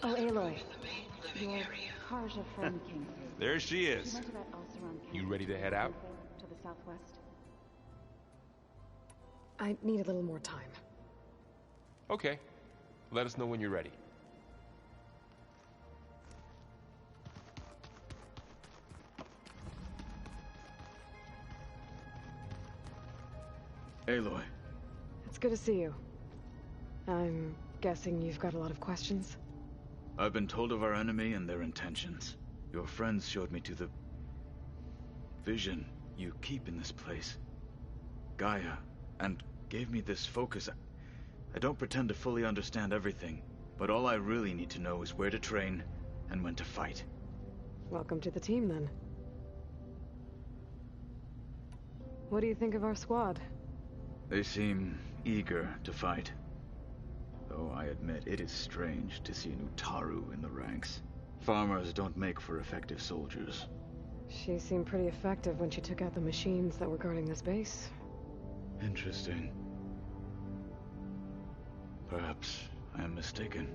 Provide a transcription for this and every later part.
Oh, Aloy. Your Karja friend came through. There she She is. went to that Alceron camp. You ready to head out? To the southwest. I need a little more time. Okay. Let us know when you're ready. Aloy. It's good to see you. I'm guessing you've got a lot of questions? I've been told of our enemy and their intentions. Your friends showed me to the vision you keep in this place, Gaia, and gave me this focus. I don't pretend to fully understand everything, but all I really need to know is where to train and when to fight. Welcome to the team, then. What do you think of our squad? They seem eager to fight. Though I admit it is strange to see an Utaru in the ranks. Farmers don't make for effective soldiers. She seemed pretty effective when she took out the machines that were guarding this base. Interesting. Perhaps I am mistaken.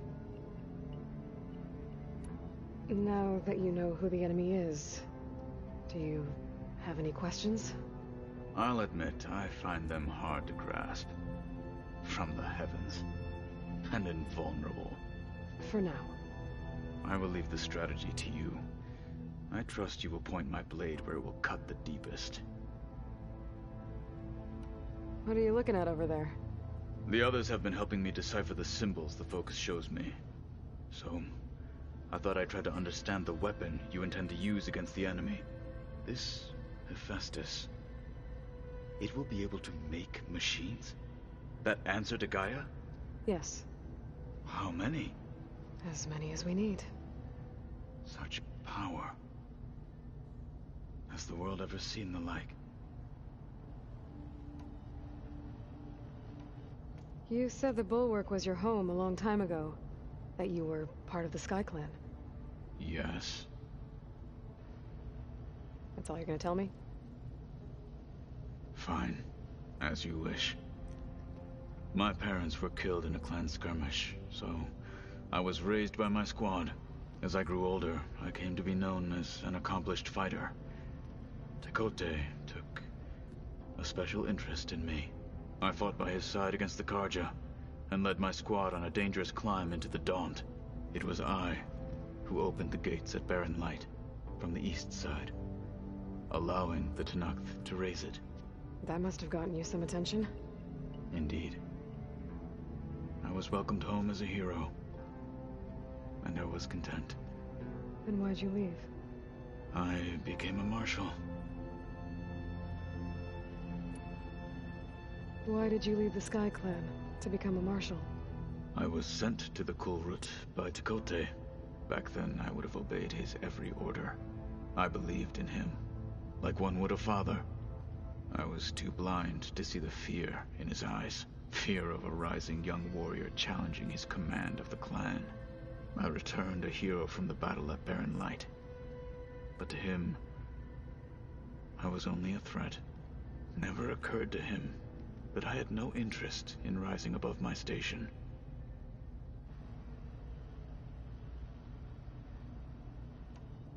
Now that you know who the enemy is, do you have any questions? I'll admit I find them hard to grasp. From the heavens. And invulnerable. For now. I will leave the strategy to you. I trust you will point my blade where it will cut the deepest. What are you looking at over there? The others have been helping me decipher the symbols the focus shows me. So, I thought I'd try to understand the weapon you intend to use against the enemy. This Hephaestus. It will be able to make machines? That answer to Gaia? Yes. How many? As many as we need. Such power. Has the world ever seen the like? You said the Bulwark was your home a long time ago. That you were part of the Sky Clan. Yes. That's all you're gonna tell me? Fine. As you wish. My parents were killed in a clan skirmish, so I was raised by my squad. As I grew older, I came to be known as an accomplished fighter. Tekote took a special interest in me. I fought by his side against the Karja, and led my squad on a dangerous climb into the Daunt. It was I who opened the gates at Barren Light, from the east side, allowing the Tenakth to raise it. That must have gotten you some attention. Indeed. I was welcomed home as a hero, and I was content. Then why'd you leave? I became a marshal. Why did you leave the Sky Clan to become a marshal? I was sent to the Kulrut by Tekote. Back then, I would have obeyed his every order. I believed in him, like one would a father. I was too blind to see the fear in his eyes. Fear of a rising young warrior challenging his command of the clan. I returned a hero from the battle at Barren Light. But to him, I was only a threat. Never occurred to him that I had no interest in rising above my station.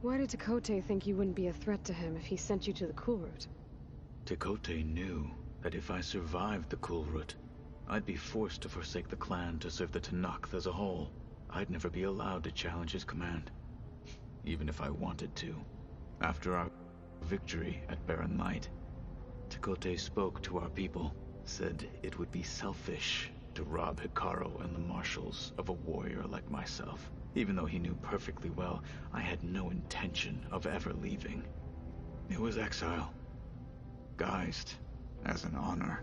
Why did Tekote think you wouldn't be a threat to him if he sent you to the Kulrut? Tekote knew that if I survived the Kulrut, I'd be forced to forsake the clan to serve the Tenakth as a whole. I'd never be allowed to challenge his command, even if I wanted to. After our victory at Barren Light, Tekote spoke to our people, said it would be selfish to rob Hikaru and the marshals of a warrior like myself, even though he knew perfectly well I had no intention of ever leaving. It was exile, guised as an honor.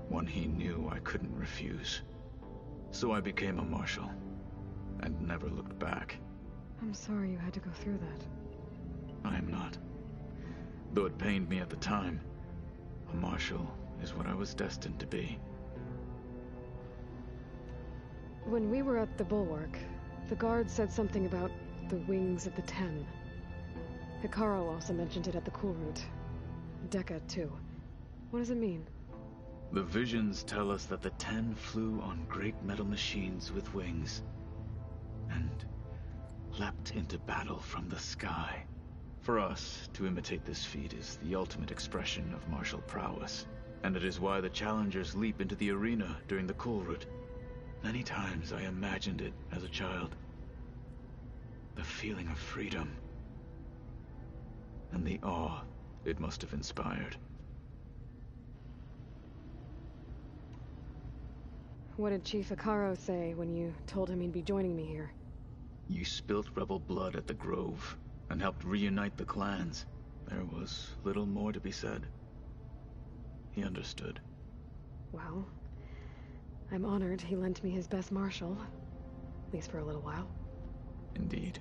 One he knew I couldn't refuse. So I became a marshal, and never looked back. I'm sorry you had to go through that. I am not. Though it pained me at the time, a marshal is what I was destined to be. When we were at the Bulwark, the guard said something about the Wings of the Ten. Hikaru also mentioned it at the Kulrut. Dekka, too. What does it mean? The visions tell us that the Ten flew on great metal machines with wings. leapt into battle from the sky. For us, to imitate this feat is the ultimate expression of martial prowess, and it is why the challengers leap into the arena during the cool route. Many times I imagined it as a child. The feeling of freedom, and the awe it must have inspired. What did Chief Hikaru say when you told him he'd be joining me here? You spilt rebel blood at the Grove, and helped reunite the clans. There was little more to be said. He understood. Well, I'm honored he lent me his best martial. At least for a little while. Indeed.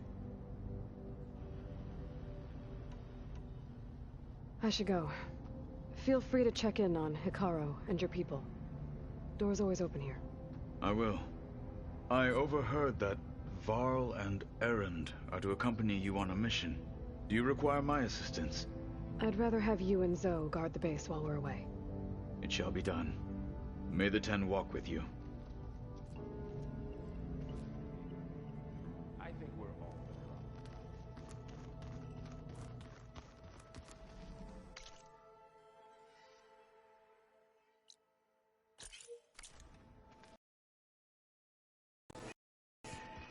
I should go. Feel free to check in on Hikaru and your people. Door's always open here. I will. I overheard that Varl and Erend are to accompany you on a mission. Do you require my assistance? I'd rather have you and Zoe guard the base while we're away. It shall be done. May the Ten walk with you. I think we're all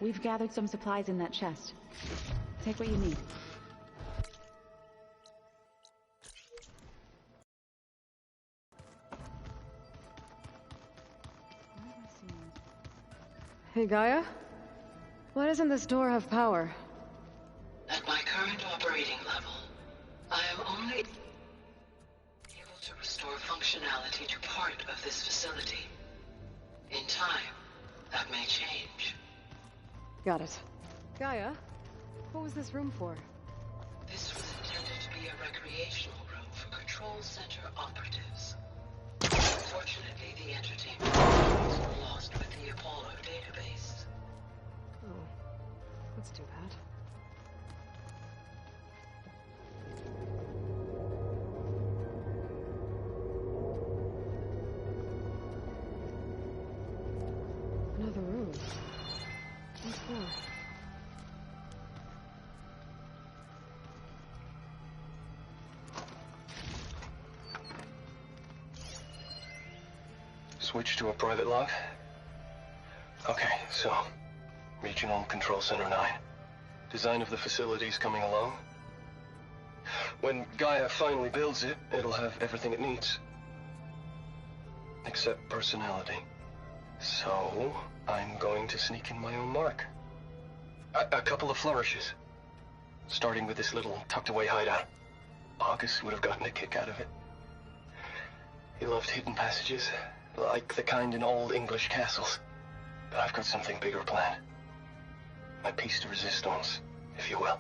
We've gathered some supplies in that chest. Take what you need. Hey, Gaia? Why doesn't this door have power? At my current operating level, I am only able to restore functionality to part of this facility. In time, that may change. Got it. Gaia? What was this room for? This was intended to be a recreational room for Control Center operatives. Unfortunately, the entertainment was lost with the Apollo database. Oh, that's too bad. Another room. What for? Switch to a private log? Okay, so... Regional Control Center 9. Design of the facility's coming along. When Gaia finally builds it, it'll have everything it needs. Except personality. So, I'm going to sneak in my own mark. A couple of flourishes. Starting with this little tucked-away hideout. August would have gotten a kick out of it. He loved hidden passages, like the kind in old English castles. But I've got something bigger planned. My piece de resistance, if you will.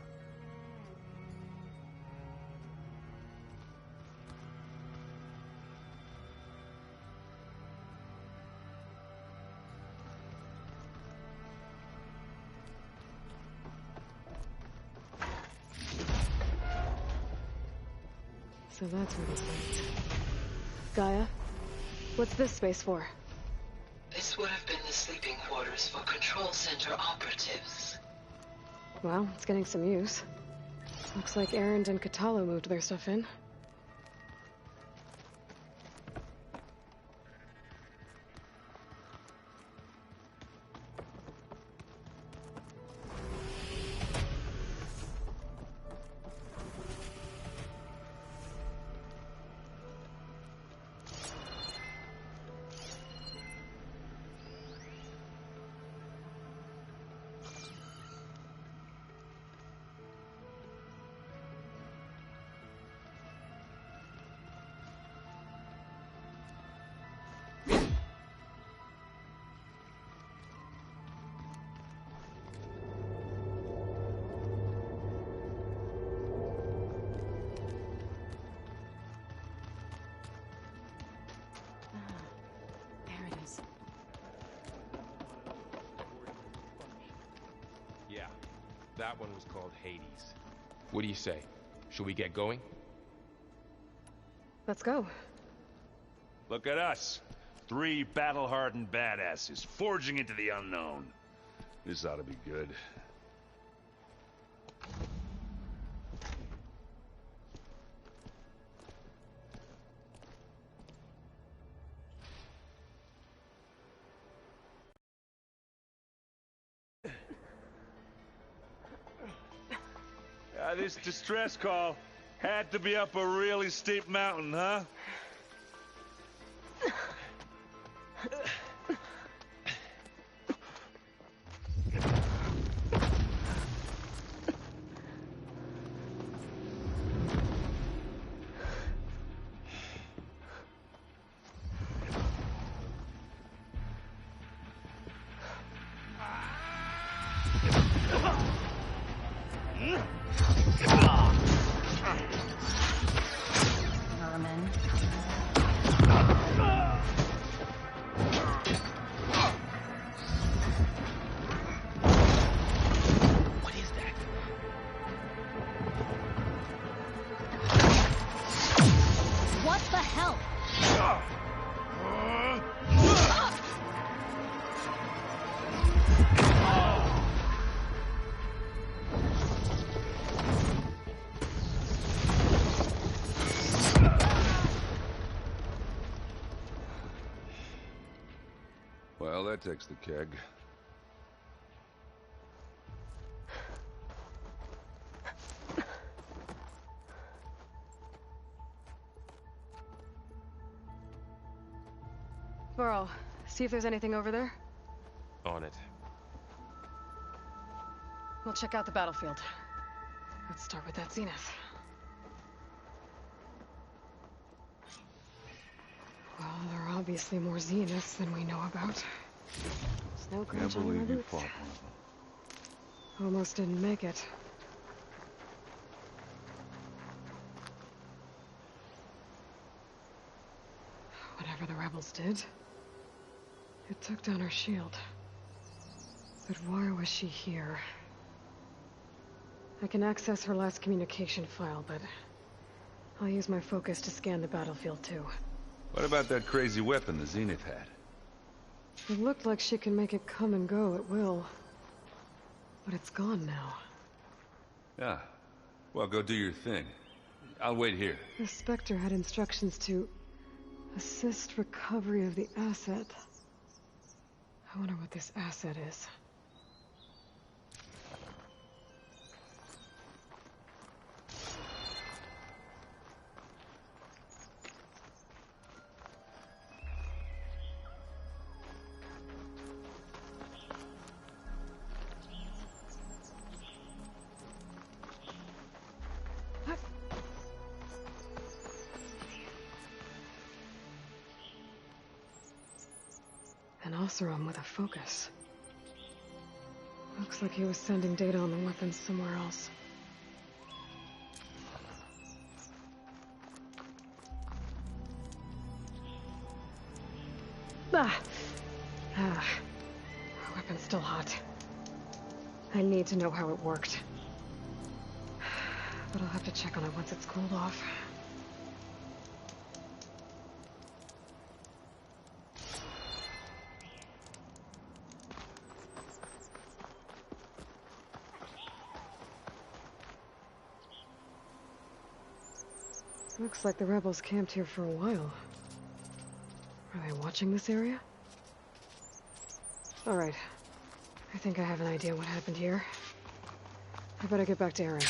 So that's where this leads. Gaia? What's this space for? This would have been the sleeping quarters for Control Center operatives. Well, it's getting some use. Looks like Erend and Katalo moved their stuff in. There it is. Yeah, that one was called Hades. What do you say? Should we get going? Let's go. Look at us. 3 battle-hardened badasses forging into the unknown. This ought to be good. This distress call had to be up a really steep mountain, huh? Vermin. What is that? What the hell? Well, that takes the keg. Burrow, see if there's anything over there. On it. We'll check out the battlefield. Let's start with that zenith. Well, there are obviously more zeniths than we know about. Snow Can't crash on our believe you boots. fought one of them. Almost didn't make it. Whatever the rebels did, it took down her shield. But why was she here? I can access her last communication file, but I'll use my focus to scan the battlefield too. What about that crazy weapon the Zenith had? It looked like she can make it come and go at will. But it's gone now. Yeah. Well, go do your thing. I'll wait here. The Spectre had instructions to assist recovery of the asset. I wonder what this asset is. An Oseram with a focus. Looks like he was sending data on the weapons somewhere else. Weapon's still hot. I need to know how it worked. But I'll have to check on it once it's cooled off. Looks like the rebels camped here for a while. Are they watching this area? Alright. I think I have an idea what happened here. I better get back to Aaron.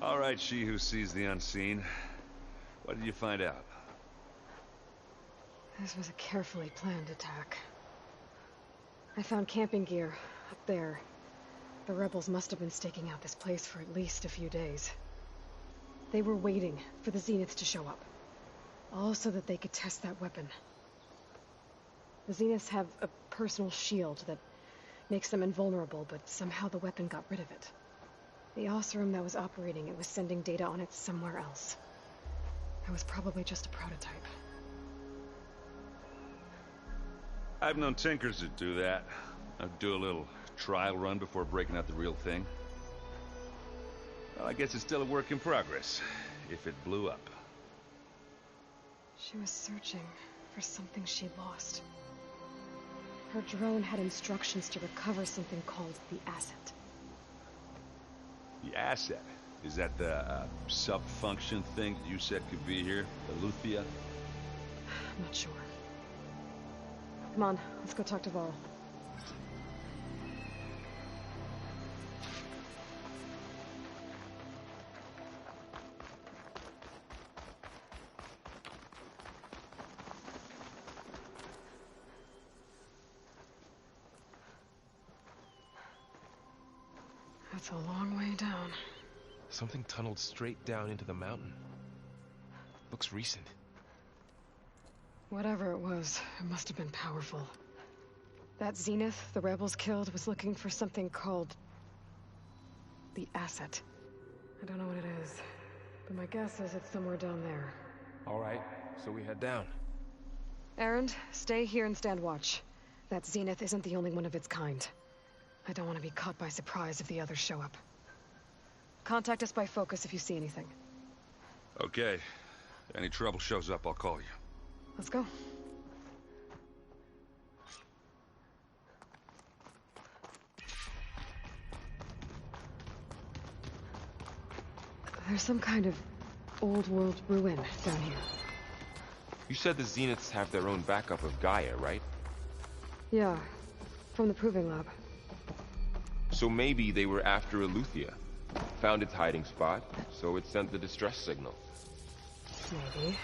All right, she who sees the unseen. What did you find out? This was a carefully planned attack. I found camping gear up there. The rebels must have been staking out this place for at least a few days. They were waiting for the Zeniths to show up. All so that they could test that weapon. The Zeniths have a personal shield that makes them invulnerable, but somehow the weapon got rid of it. The Oseram that was operating it was sending data on it somewhere else. It was probably just a prototype. I've known tinkers that do that. I'd do a little trial run before breaking out the real thing. Well, I guess it's still a work in progress, if it blew up. She was searching for something she lost. Her drone had instructions to recover something called the asset. The asset? Is that the sub-function thing that you said could be here? The Luthia? I'm not sure. Come on, let's go talk to Varl. That's a long way down. Something tunneled straight down into the mountain. Looks recent. Whatever it was, it must have been powerful. That Zenith the rebels killed was looking for something called... the Asset. I don't know what it is, but my guess is it's somewhere down there. All right, so we head down. Erend, stay here and stand watch. That Zenith isn't the only one of its kind. I don't want to be caught by surprise if the others show up. Contact us by focus if you see anything. Okay. Any trouble shows up, I'll call you. Let's go. There's some kind of old-world ruin down here. You said the Zeniths have their own backup of Gaia, right? Yeah, from the Proving Lab. So maybe they were after Eleuthia. Found its hiding spot, so it sent the distress signal. Maybe.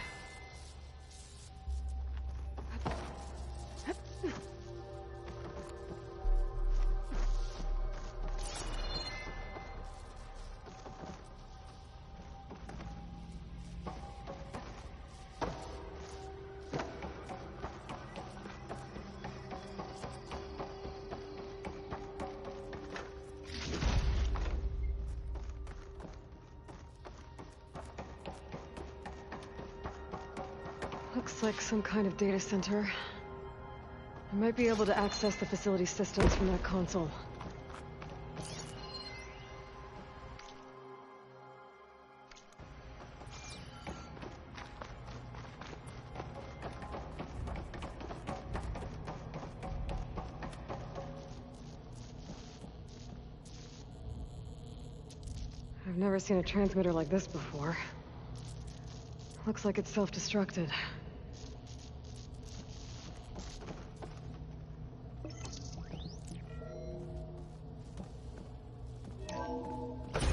Looks like some kind of data center. I might be able to access the facility systems from that console. I've never seen a transmitter like this before. Looks like it's self-destructed.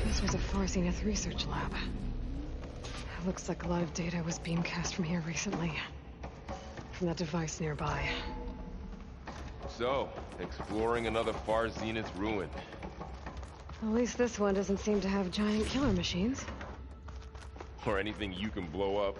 This was a Far Zenith research lab. It looks like a lot of data was beamcast from here recently. From that device nearby. So, exploring another Far Zenith ruin. At least this one doesn't seem to have giant killer machines. Or anything you can blow up.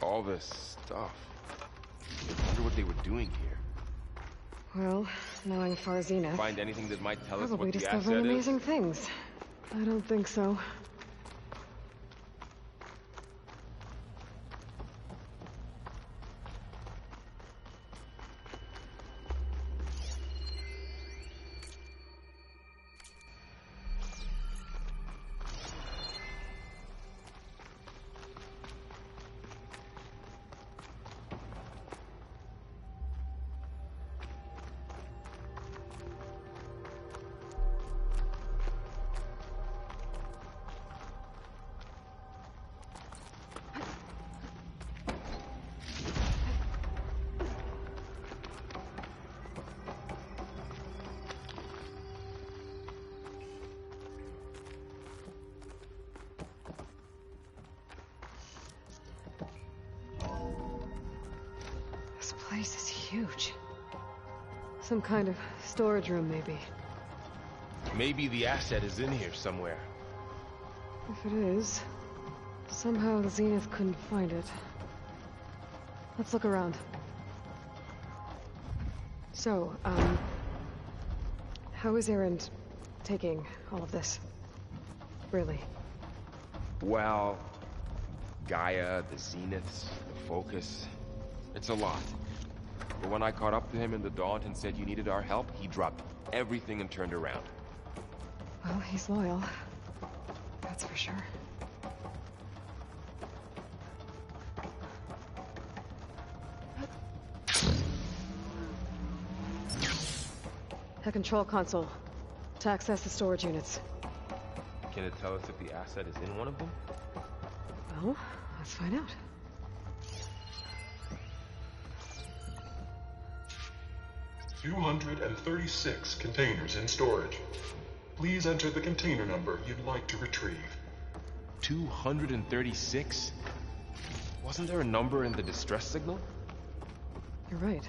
All this stuff. I wonder what they were doing here. Well, knowing Far Zenith, Find anything that might tell us probably what the discovering asset is? amazing things. I don't think so. This place is huge. Some kind of storage room, maybe. Maybe the asset is in here somewhere. If it is, somehow the Zenith couldn't find it. Let's look around. So, how is Erend taking all of this? Really? Well, Gaia, the Zeniths, the Focus, it's a lot. But when I caught up to him in the Daunt and said you needed our help, he dropped everything and turned around. Well, he's loyal. That's for sure. A control console. To access the storage units. Can it tell us if the asset is in one of them? Well, let's find out. "236 containers in storage. Please enter the container number you'd like to retrieve." 236? Wasn't there a number in the distress signal? You're right.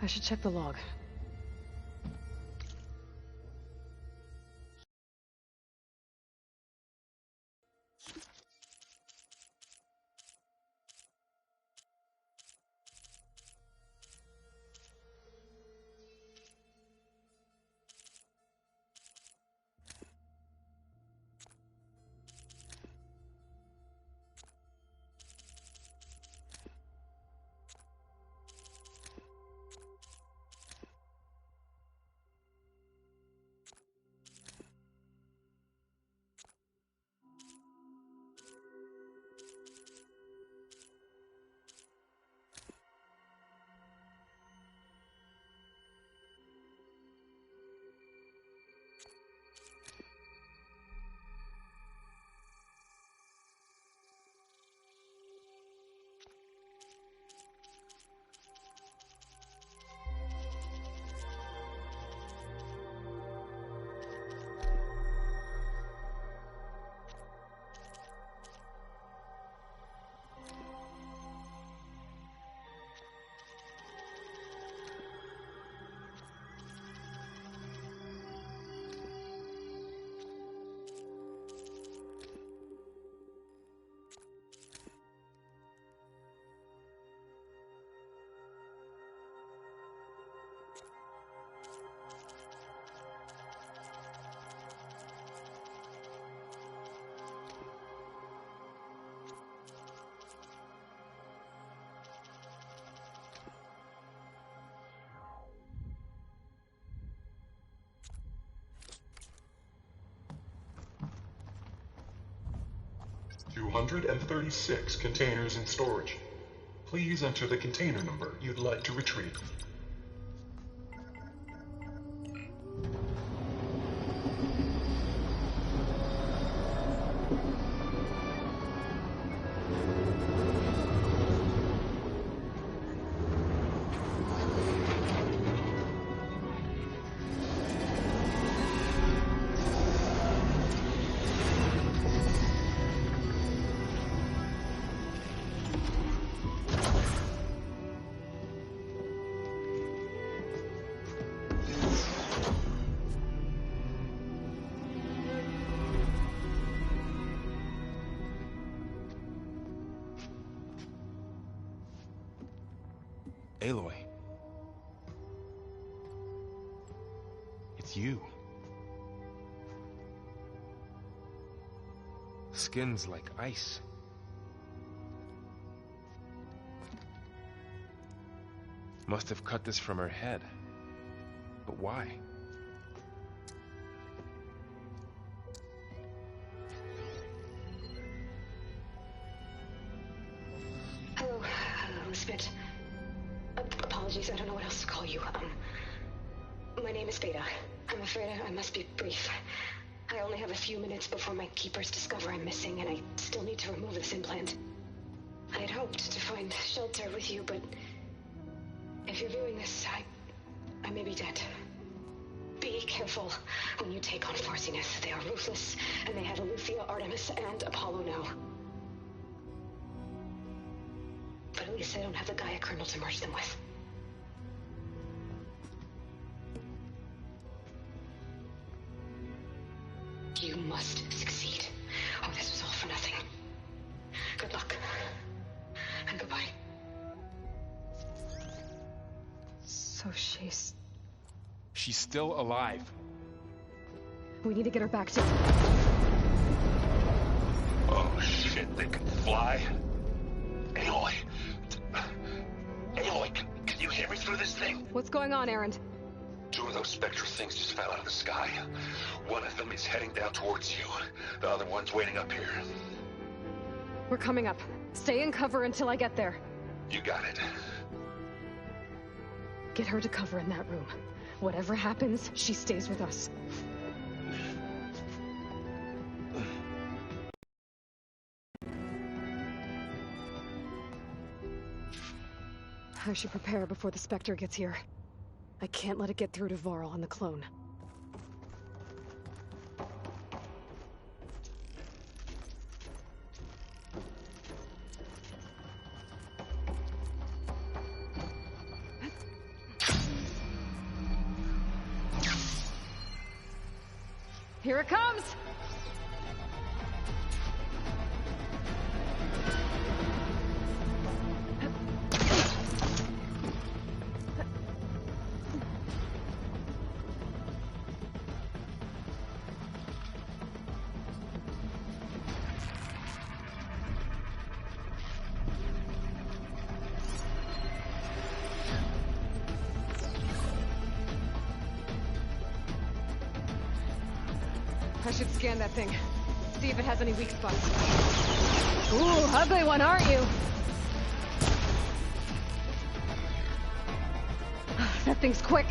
I should check the log. "236 containers in storage. Please enter the container number you'd like to retrieve." Aloy. It's you. Skin's like ice. Must have cut this from her head. But why? Hello, Elizabeth. Apologies, I don't know what else to call you. My name is Beta. I'm afraid I must be brief. I only have a few minutes before my keepers discover I'm missing, and I still need to remove this implant. I had hoped to find shelter with you, but if you're viewing this, I may be dead. Be careful when you take on Farsiness. They are ruthless, and they have Eleuthia, Artemis, and Apollo now. But at least I don't have the Gaia kernel to merge them with. You must succeed, or this was all for nothing. Good luck. And goodbye. So she's... She's still alive. We need to get her back to... Oh shit, they can fly? Aloy! Aloy, can you hear me through this thing? What's going on, Erend? 2 of those spectral things just fell out of the sky. One of them is heading down towards you. The other one's waiting up here. We're coming up. Stay in cover until I get there. You got it. Get her to cover in that room. Whatever happens, she stays with us. I should prepare before the Spectre gets here. I can't let it get through to Varl and the clone. Here it comes! I should scan that thing. See if it has any weak spots. Ooh, ugly one, aren't you? That thing's quick.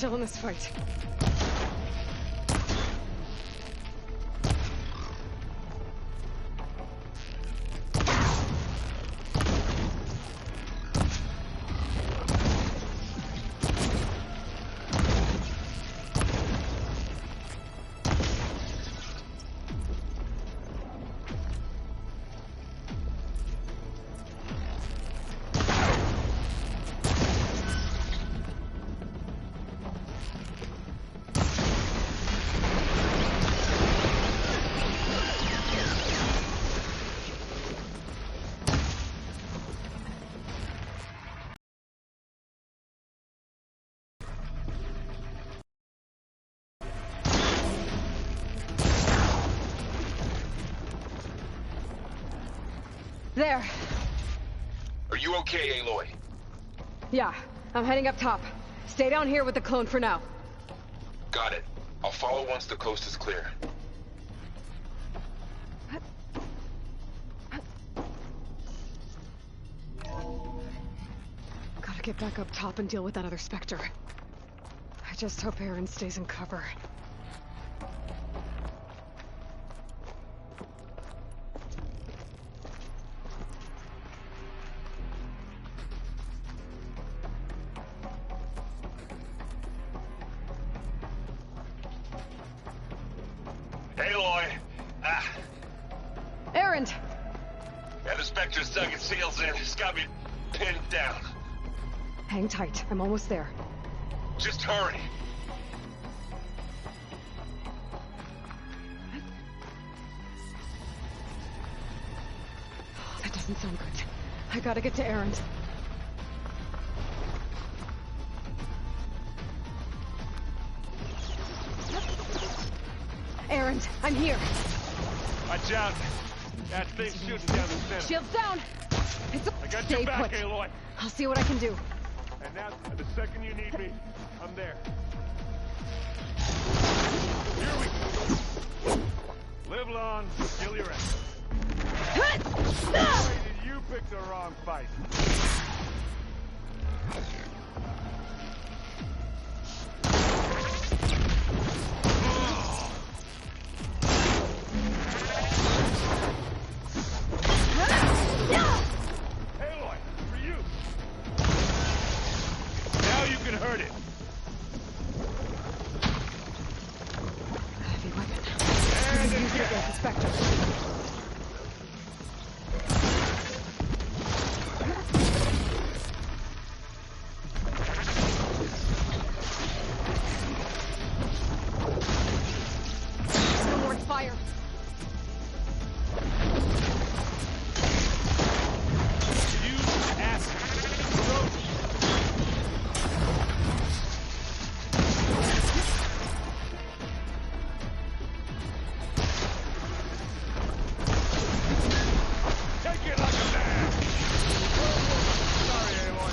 still in this fight. There. Are you okay, Aloy? Yeah, I'm heading up top. Stay down here with the clone for now. Got it. I'll follow once the coast is clear. Gotta get back up top and deal with that other Spectre. I just hope Aaron stays in cover. Aloy! Aaron! Yeah, the Spectre's dug its heels in. It's got me pinned down. Hang tight, I'm almost there. Just hurry. That doesn't sound good. I gotta get to Aaron's. Aaron, I'm here. Watch out. That thing's shooting down the center. Shields down. It's I got Stay your back, put. Aloy. I'll see what I can do. And now, the second you need me, I'm there. Here we go. Live long, kill your enemy. Why did you pick the wrong fight? Aloy, for you. Now you can hurt it. Heavy weapon. And Use it against the Spectre. No more fire. Use acid. Corrosion. Take it like a man. Sorry, Aloy.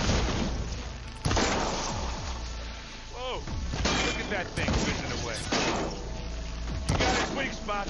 Whoa, look at that thing whizzing away. You got his weak spot.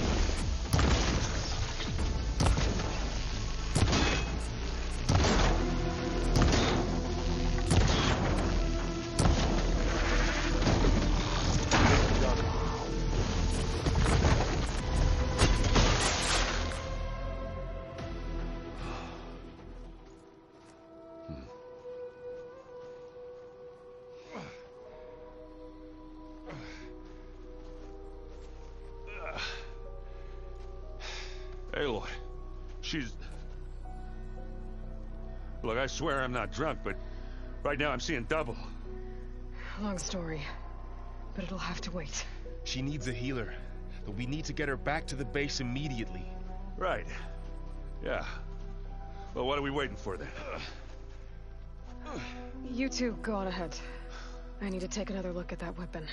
Aloy, she's... Look, I swear I'm not drunk, but right now I'm seeing double. Long story, but it'll have to wait. She needs a healer, but we need to get her back to the base immediately. Right. Yeah. Well, what are we waiting for then? You two go on ahead. I need to take another look at that weapon.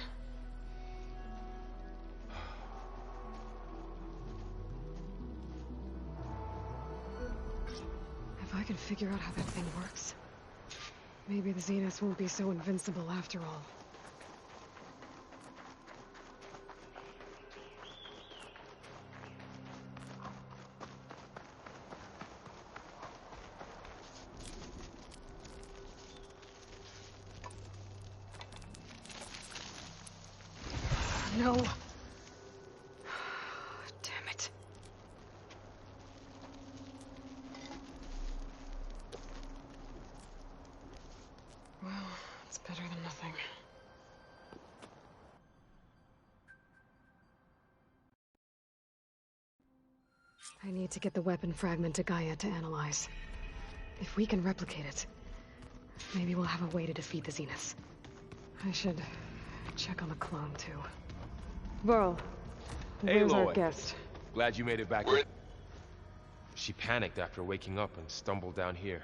If I can figure out how that thing works, maybe the Zeniths won't be so invincible after all. no. Damn it. Well, it's better than nothing. I need to get the weapon fragment to Gaia to analyze. If we can replicate it, maybe we'll have a way to defeat the Zeniths. I should check on the clone, too. Burl, where's our guest? Glad you made it back. She panicked after waking up and stumbled down here.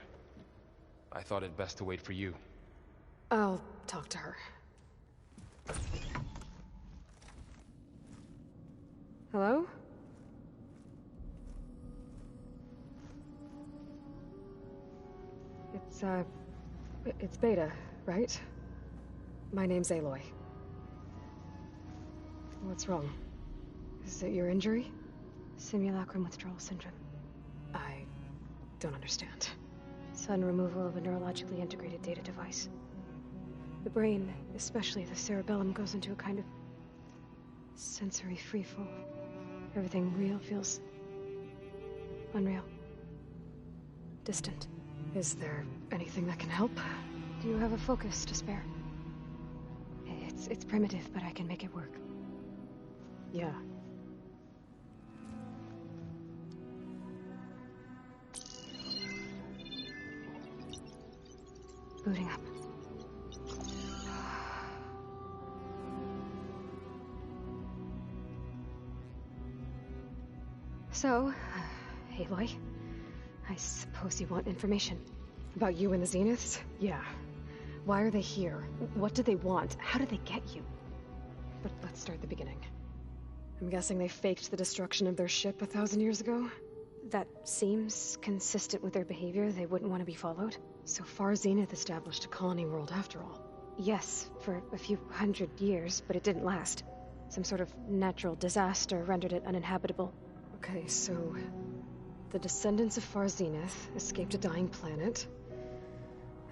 I thought it best to wait for you. I'll talk to her. Hello? It's Beta, right? My name's Aloy. What's wrong? Is it your injury? Simulacrum withdrawal syndrome. I don't understand. Sudden removal of a neurologically integrated data device. The brain, especially the cerebellum, goes into a kind of sensory freefall. Everything real feels unreal. Distant. Is there anything that can help? Do you have a focus to spare? It's primitive, but I can make it work. Yeah. Booting up. So, Aloy, I suppose you want information. About you and the Zeniths? Yeah. Why are they here? What do they want? How did they get you? But let's start at the beginning. I'm guessing they faked the destruction of their ship 1,000 years ago? That seems consistent with their behavior. They wouldn't want to be followed. So far, Zenith established a colony world after all. Yes, for a few hundred years, but it didn't last. Some sort of natural disaster rendered it uninhabitable. Okay, so the descendants of Far Zenith escaped a dying planet,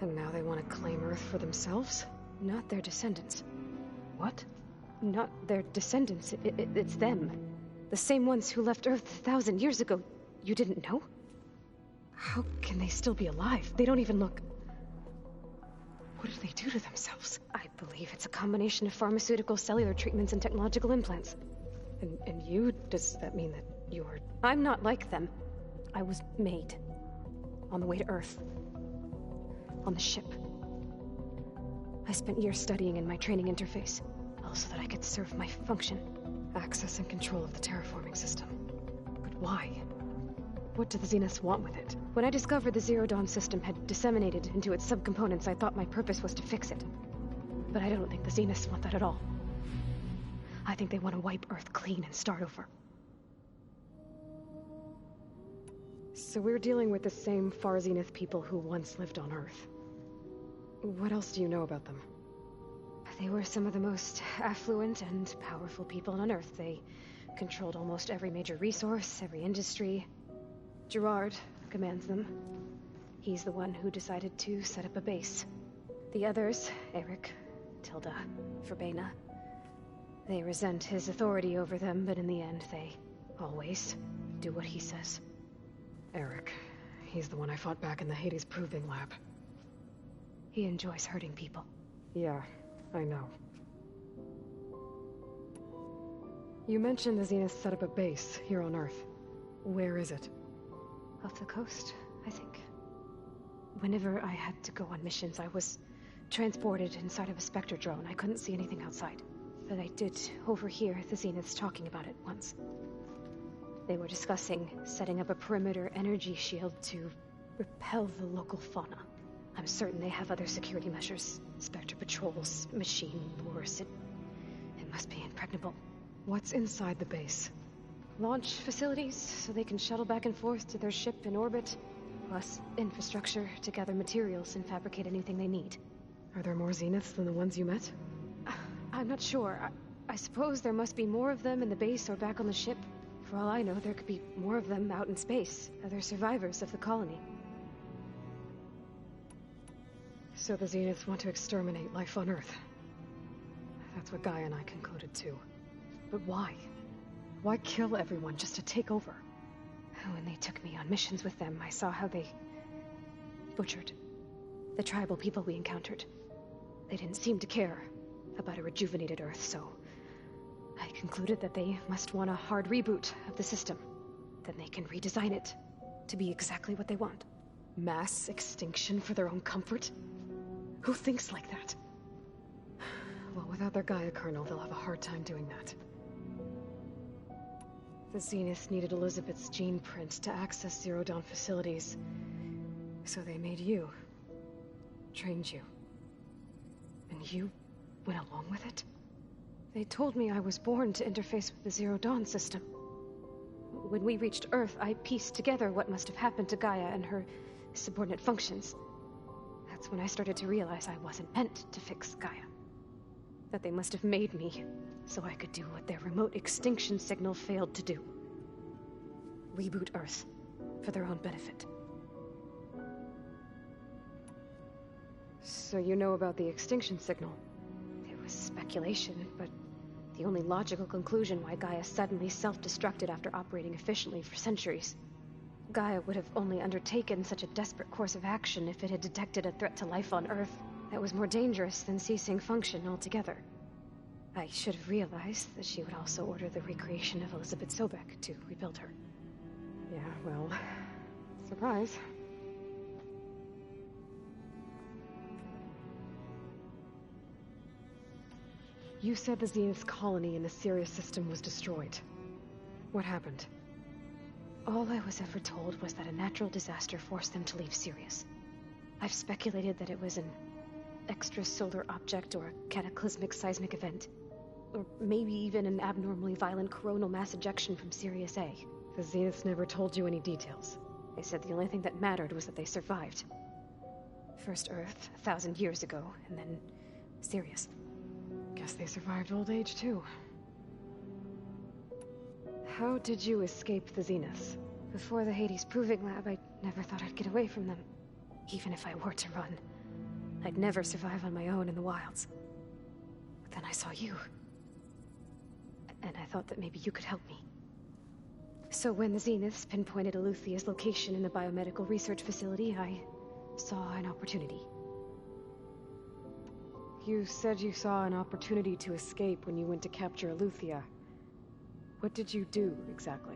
and now they want to claim Earth for themselves? Not their descendants. What? Not their descendants. It's them. The same ones who left Earth 1,000 years ago. You didn't know? How can they still be alive? They don't even look... What did they do to themselves? I believe it's a combination of pharmaceutical, cellular treatments, and technological implants. And you? Does that mean that you're... I'm not like them. I was made. On the way to Earth. On the ship. I spent years studying in my training interface. All so that I could serve my function. Access and control of the terraforming system. But why? What do the Zeniths want with it? When I discovered the Zero Dawn system had disseminated into its subcomponents, I thought my purpose was to fix it. But I don't think the Zeniths want that at all. I think they want to wipe Earth clean and start over. So we're dealing with the same Far Zenith people who once lived on Earth. What else do you know about them? They were some of the most affluent and powerful people on Earth. They controlled almost every major resource, every industry. Gerard commands them. He's the one who decided to set up a base. The others, Eric, Tilda, Verbena, they resent his authority over them, but in the end, they always do what he says. Eric. He's the one I fought back in the Hades Proving Lab. He enjoys hurting people. Yeah, I know. You mentioned the Zenith set up a base here on Earth. Where is it? Off the coast, I think. Whenever I had to go on missions, I was transported inside of a Spectre drone. I couldn't see anything outside. But I did overhear the Zeniths talking about it once. They were discussing setting up a perimeter energy shield to repel the local fauna. I'm certain they have other security measures. Spectre patrols, machine wars. It must be impregnable. What's inside the base? Launch facilities, so they can shuttle back and forth to their ship in orbit. Plus, infrastructure to gather materials and fabricate anything they need. Are there more Zeniths than the ones you met? I'm not sure. I suppose there must be more of them in the base or back on the ship. For all I know, there could be more of them out in space. Other survivors of the colony. So the Zeniths want to exterminate life on Earth. That's what Gaia and I concluded too. But why? Why kill everyone just to take over? When they took me on missions with them, I saw how they butchered the tribal people we encountered. They didn't seem to care about a rejuvenated Earth, so I concluded that they must want a hard reboot of the system. Then they can redesign it to be exactly what they want. Mass extinction for their own comfort? Who thinks like that? Well, without their Gaia kernel, they'll have a hard time doing that. The Zeniths needed Elizabeth's gene print to access Zero Dawn facilities. So they made you. Trained you. And you went along with it? They told me I was born to interface with the Zero Dawn system. When we reached Earth, I pieced together what must have happened to Gaia and her subordinate functions. That's when I started to realize I wasn't meant to fix Gaia. That they must have made me so I could do what their remote extinction signal failed to do. Reboot Earth for their own benefit. So you know about the extinction signal? It was speculation, but the only logical conclusion why Gaia suddenly self-destructed after operating efficiently for centuries. Gaia would have only undertaken such a desperate course of action if it had detected a threat to life on Earth that was more dangerous than ceasing function altogether. I should have realized that she would also order the recreation of Elizabeth Sobek to rebuild her. Yeah, well, surprise. You said the Zenith's colony in the Sirius system was destroyed. What happened? All I was ever told was that a natural disaster forced them to leave Sirius. I've speculated that it was an extrasolar object or a cataclysmic seismic event. Or maybe even an abnormally violent coronal mass ejection from Sirius A. The Zeniths never told you any details. They said the only thing that mattered was that they survived. First Earth, 1,000 years ago, and then Sirius. Guess they survived old age, too. How did you escape the Zeniths? Before the Hades Proving Lab, I never thought I'd get away from them. Even if I were to run, I'd never survive on my own in the wilds. But then I saw you. And I thought that maybe you could help me. So when the Zeniths pinpointed Eluthia's location in the biomedical research facility, I saw an opportunity. You said you saw an opportunity to escape when you went to capture Eluthia. What did you do, exactly?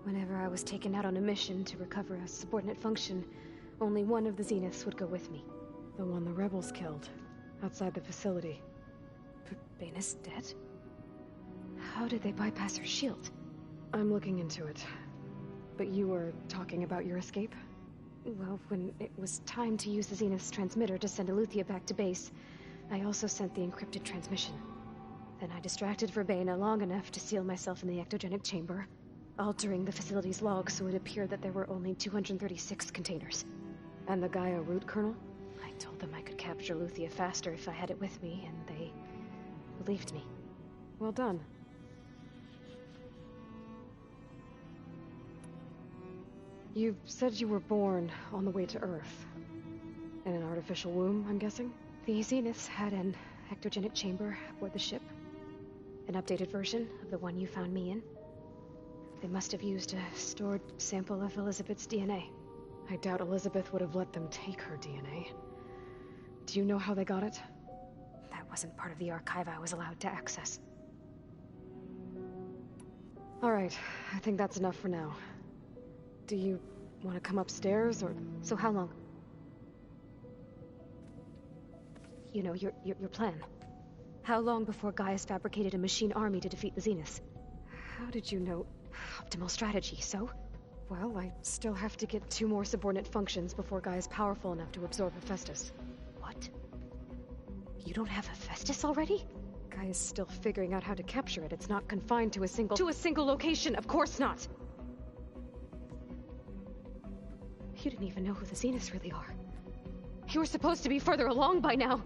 Whenever I was taken out on a mission to recover a subordinate function, only one of the Zeniths would go with me. The one the rebels killed, outside the facility. Baina's dead? How did they bypass her shield? I'm looking into it. But you were talking about your escape? Well, when it was time to use the Zenith's transmitter to send Eluthia back to base, I also sent the encrypted transmission. Then I distracted Verbena long enough to seal myself in the ectogenic chamber, altering the facility's log so it appeared that there were only 236 containers. And the Gaia root kernel? I told them I could capture Eluthia faster if I had it with me, and they believed me. Well done. You said you were born on the way to Earth. In an artificial womb, I'm guessing? The Zeniths had an ectogenic chamber aboard the ship. An updated version of the one you found me in. They must have used a stored sample of Elizabeth's DNA. I doubt Elizabeth would have let them take her DNA. Do you know how they got it? That wasn't part of the archive I was allowed to access. Alright, I think that's enough for now. Do you want to come upstairs, or... So how long? You know, your plan. How long before Gaia's fabricated a machine army to defeat the Zeniths? How did you know? Optimal strategy, so? Well, I still have to get 2 more subordinate functions before Gaia's powerful enough to absorb Hephaestus. What? You don't have Hephaestus already? Gaia's still figuring out how to capture it. It's not confined to a single... To a single location! Of course not! You didn't even know who the Zeniths really are. You were supposed to be further along by now!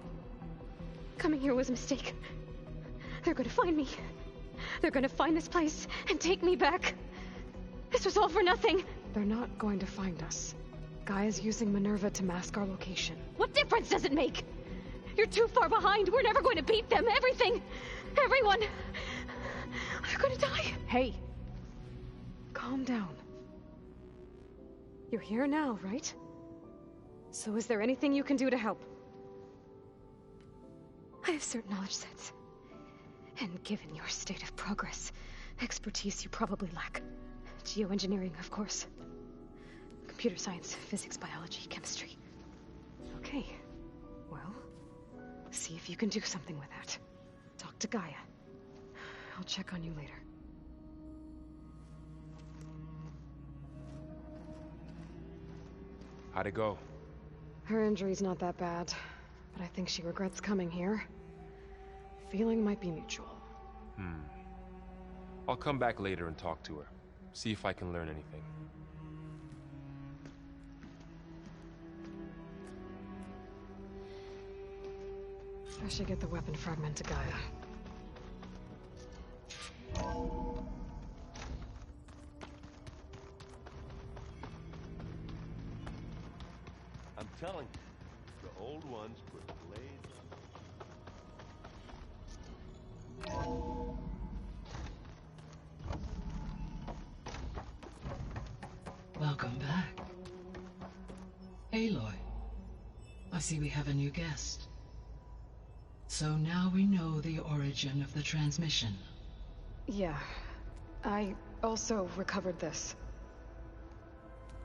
Coming here was a mistake. They're gonna find me. They're gonna find this place and take me back. This was all for nothing. They're not going to find us. Gaia's using Minerva to mask our location. What difference does it make? You're too far behind. We're never going to beat them. Everything. Everyone. You're gonna die! Hey! Calm down. You're here now, right? So is there anything you can do to help? I have certain knowledge sets. And given your state of progress, expertise you probably lack. Geoengineering, of course. Computer science, physics, biology, chemistry. Okay. Well, see if you can do something with that. Talk to Gaia. I'll check on you later. How'd it go? Her injury's not that bad, but I think she regrets coming here. Feeling might be mutual. I'll come back later and talk to her. See if I can learn anything. I should get the weapon fragment to Gaia. I'm telling you, the old ones put blades on. Welcome back. Aloy, I see we have a new guest. So now we know the origin of the transmission. Yeah. I also recovered this.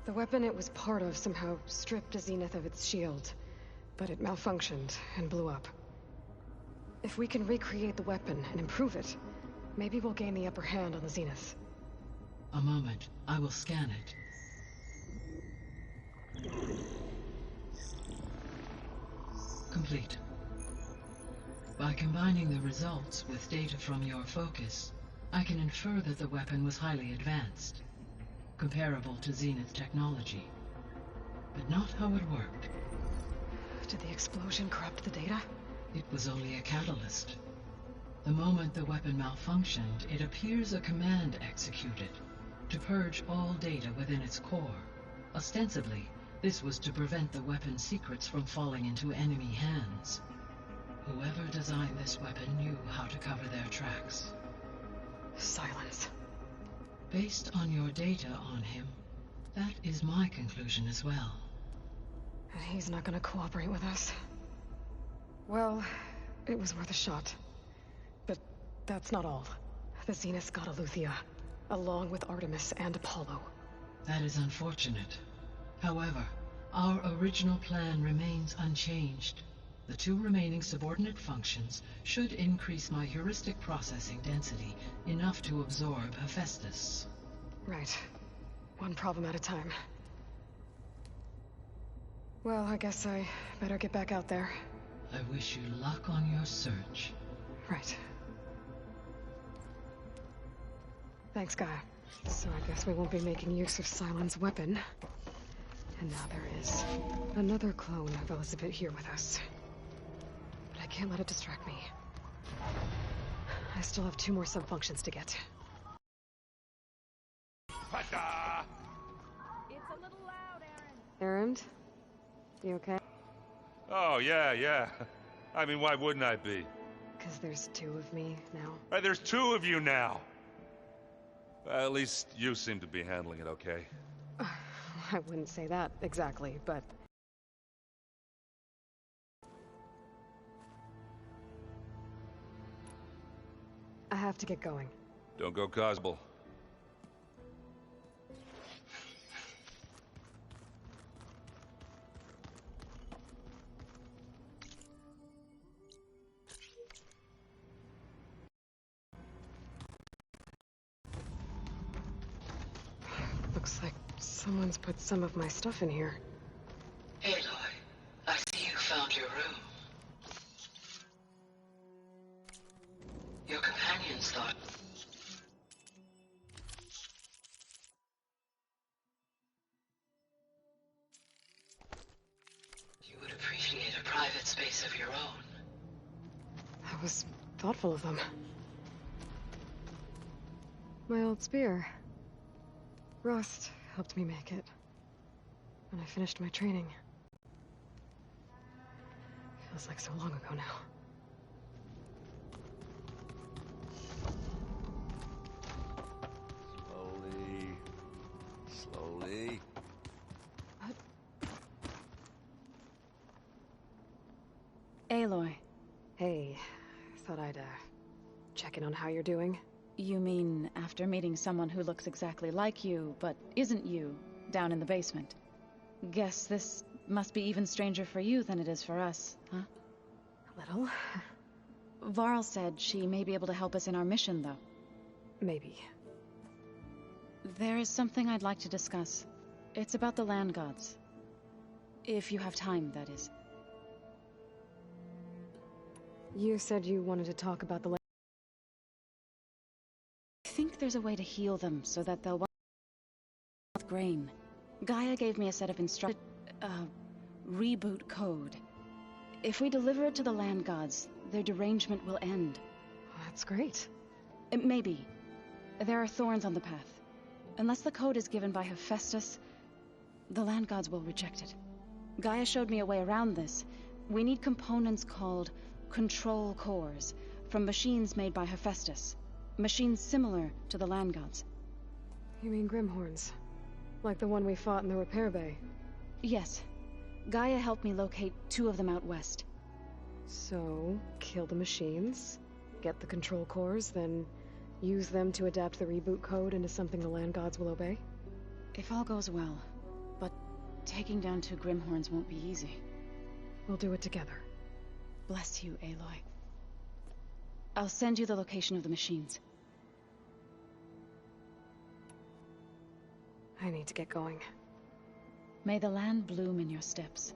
The weapon it was part of somehow stripped Zenith of its shield, but it malfunctioned and blew up. If we can recreate the weapon and improve it, maybe we'll gain the upper hand on the Zenith. A moment, I will scan it. Complete. By combining the results with data from your focus, I can infer that the weapon was highly advanced, comparable to Zenith technology, but not how it worked. Did the explosion corrupt the data? It was only a catalyst. The moment the weapon malfunctioned, it appears a command executed to purge all data within its core. Ostensibly, this was to prevent the weapon's secrets from falling into enemy hands. Whoever designed this weapon knew how to cover their tracks. Silence. Based on your data on him, that is my conclusion as well. And he's not gonna cooperate with us. Well, it was worth a shot. But that's not all. The Zenith got Aletheia, along with Artemis and Apollo. That is unfortunate. However, our original plan remains unchanged. The two remaining subordinate functions should increase my heuristic processing density enough to absorb Hephaestus. Right. One problem at a time. Well, I guess I better get back out there. I wish you luck on your search. Right. Thanks, Gaia. So I guess we won't be making use of Cylon's weapon. And now there is another clone of Elizabeth here with us. But I can't let it distract me. I still have 2 more sub-functions to get. Ta-da! It's a little loud, Aaron. Errand? You okay? Oh, yeah. I mean, why wouldn't I be? Because there's 2 of me now. There's 2 of you now. At least you seem to be handling it okay. I wouldn't say that exactly, but... I have to get going. Don't go Cosble. Looks like someone's put some of my stuff in here. Aloy, I see you found your room. Your companions thought... you would appreciate a private space of your own. That was thoughtful of them. My old spear. Rust helped me make it. When I finished my training. Feels like so long ago now. Aloy. Hey, thought I'd, check in on how you're doing. You mean after meeting someone who looks exactly like you, but isn't you, down in the basement? Guess this must be even stranger for you than it is for us, huh? A little. Varl said she may be able to help us in our mission, though. Maybe. There is something I'd like to discuss. It's about the land gods. If you have time, that is. You said you wanted to talk about the land. I think there's a way to heal them so that they'll with grain. Gaia gave me a set of reboot code. If we deliver it to the land gods, their derangement will end. That's great. Maybe. There are thorns on the path. Unless the code is given by Hephaestus, the land gods will reject it. Gaia showed me a way around this. We need components called control cores from machines made by Hephaestus. Machines similar to the land gods. You mean Grimhorns? Like the one we fought in the repair bay? Yes. Gaia helped me locate 2 of them out west. So, kill the machines, get the control cores, then use them to adapt the reboot code into something the land gods will obey? If all goes well. But taking down 2 Grimhorns won't be easy. We'll do it together. Bless you, Aloy. I'll send you the location of the machines. I need to get going. May the land bloom in your steps.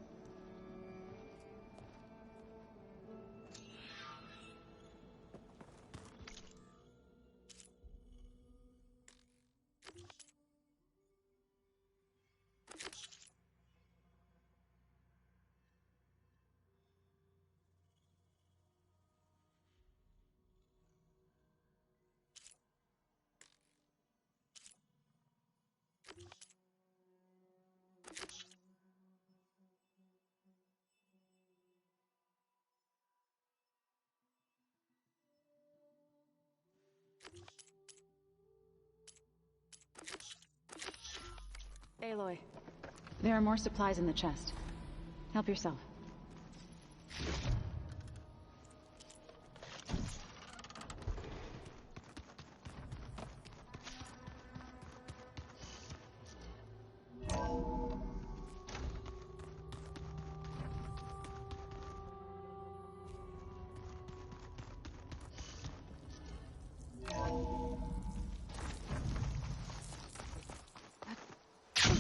Aloy. There are more supplies in the chest. Help yourself.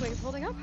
Wings holding up?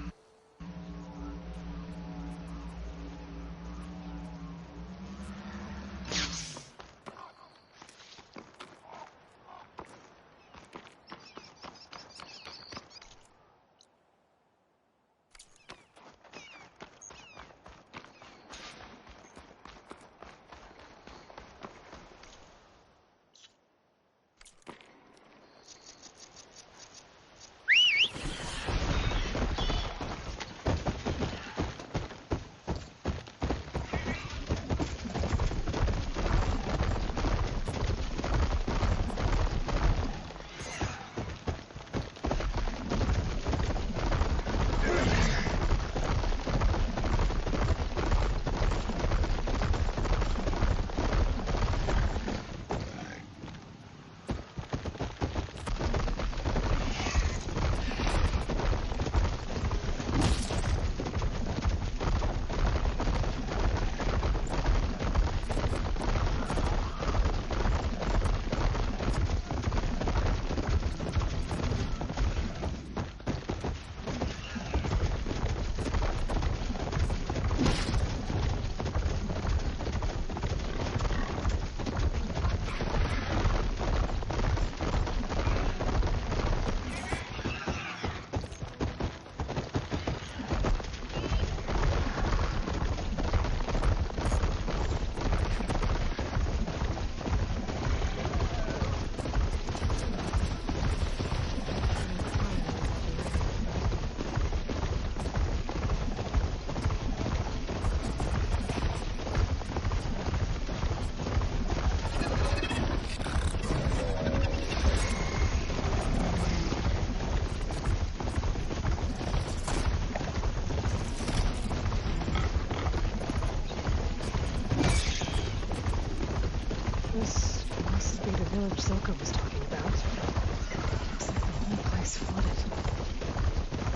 village Silka was talking about. Looks like the whole place flooded.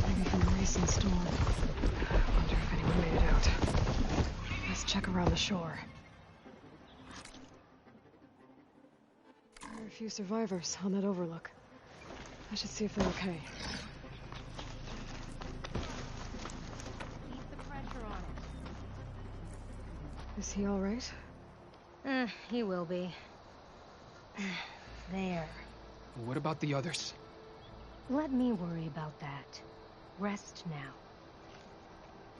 Maybe from the recent storm. Wonder if anyone made it out. Let's check around the shore. There are a few survivors on that overlook. I should see if they're okay. Keep the pressure on it. Is he alright? He will be. There. What about the others? Let me worry about that. Rest now.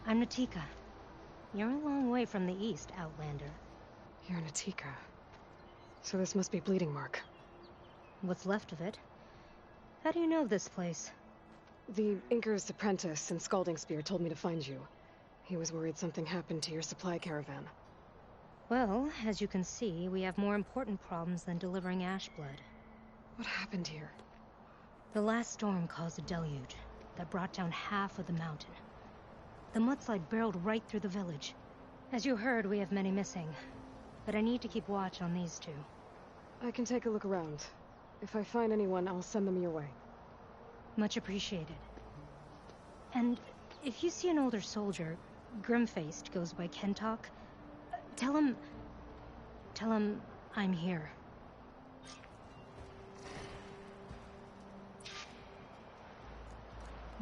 I'm Natika. You're a long way from the east, Outlander. You're Natika. So this must be Bleeding Mark. What's left of it? How do you know this place? The Inker's apprentice in Scalding Spear told me to find you. He was worried something happened to your supply caravan. Well, as you can see, we have more important problems than delivering Ashblood. What happened here? The last storm caused a deluge that brought down half of the mountain. The mudslide barreled right through the village. As you heard, we have many missing, but I need to keep watch on these two. I can take a look around. If I find anyone, I'll send them your way. Much appreciated. And if you see an older soldier, grim-faced, goes by Kentok, tell him I'm here.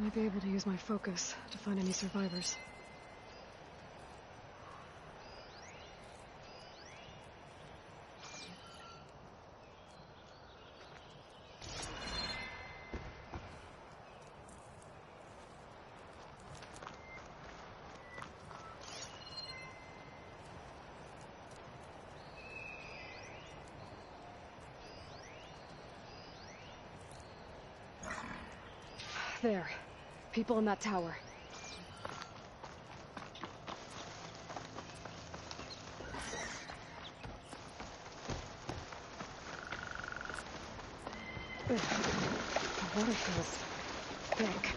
Might be able to use my focus to find any survivors. There. People in that tower. Ugh. The water feels thick.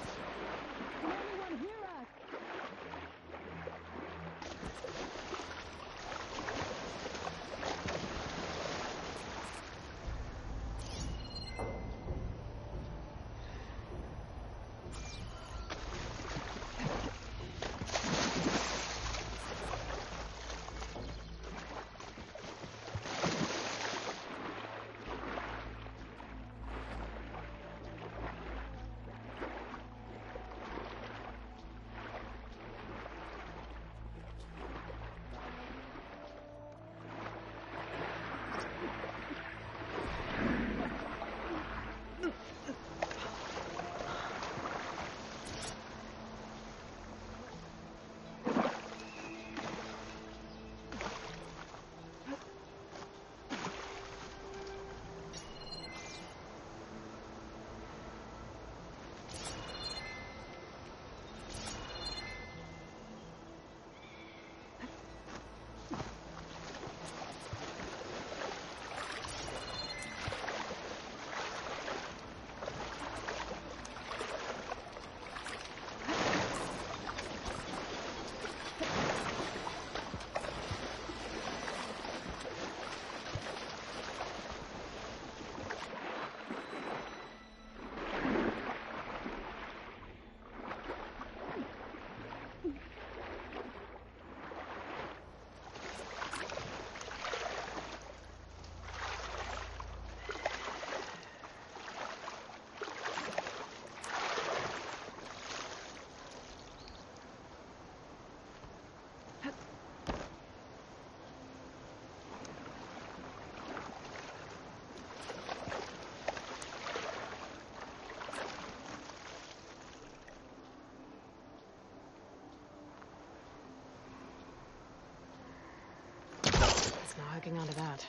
It's not hooking onto that.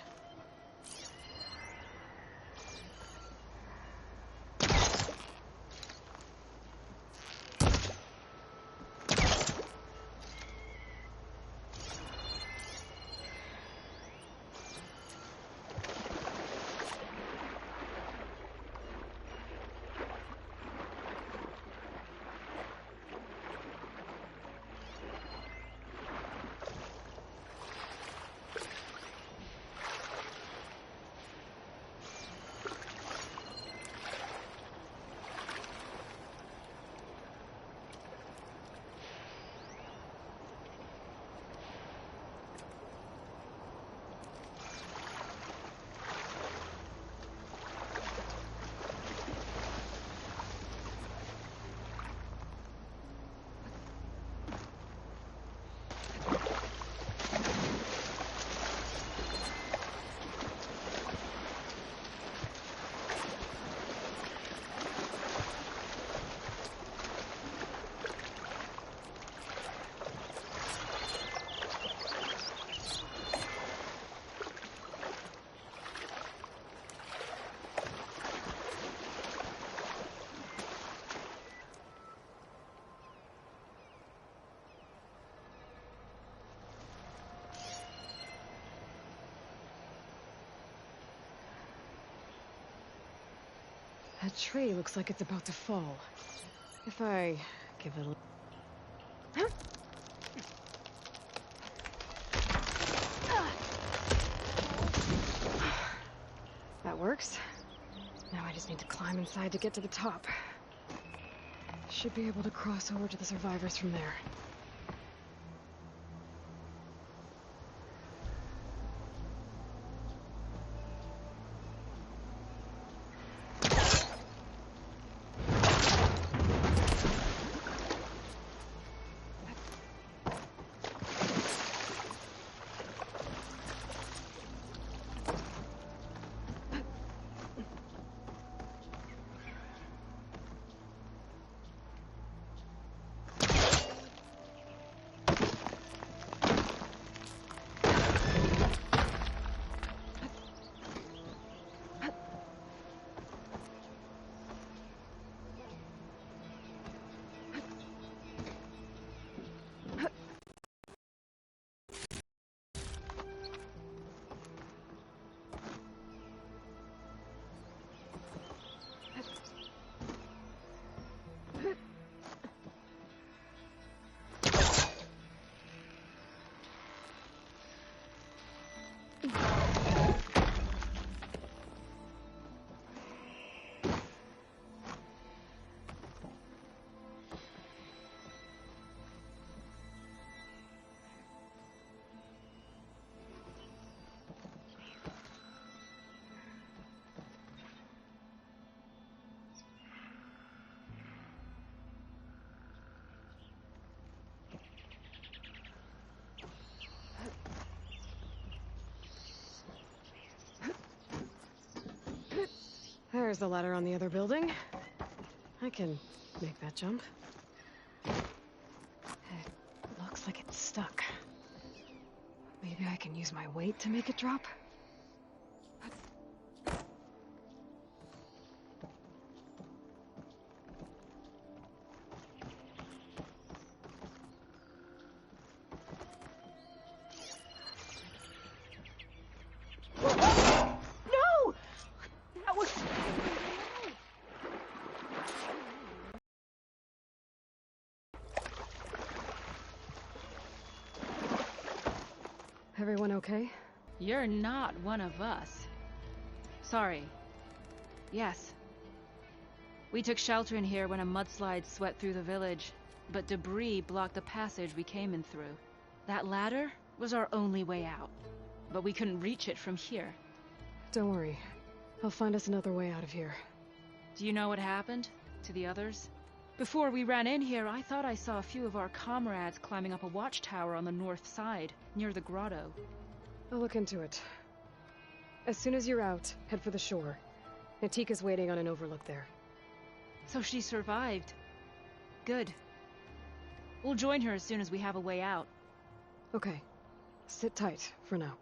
That tree looks like it's about to fall. If I give it a... That works. Now I just need to climb inside to get to the top. Should be able to cross over to the survivors from there. There's the ladder on the other building. I can make that jump. It looks like it's stuck. Maybe I can use my weight to make it drop? Everyone okay? You're not one of us. Sorry. Yes. We took shelter in here when a mudslide swept through the village, but debris blocked the passage we came in through. That ladder was our only way out, but we couldn't reach it from here. Don't worry. I'll find us another way out of here. Do you know what happened to the others? Before we ran in here, I thought I saw a few of our comrades climbing up a watchtower on the north side, near the grotto. I'll look into it. As soon as you're out, head for the shore. Natika's waiting on an overlook there. So she survived. Good. We'll join her as soon as we have a way out. Okay. Sit tight for now.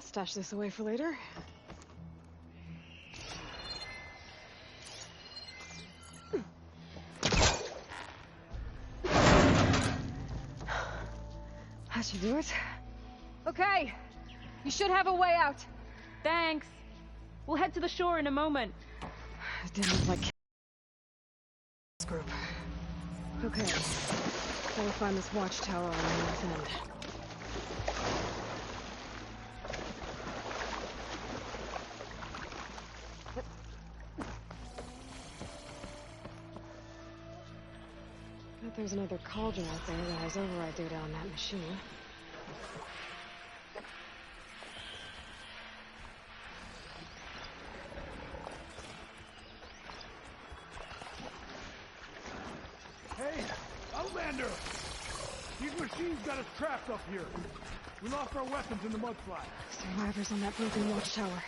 Stash this away for later. That should do it. Okay. You should have a way out. Thanks. We'll head to the shore in a moment. It didn't look like this group. Okay. Gotta find this watchtower on the north end. There's another cauldron out there that has override data on that machine. machine's got us trapped up here. We lost our weapons in the mudslide. Survivors on that broken watchtower.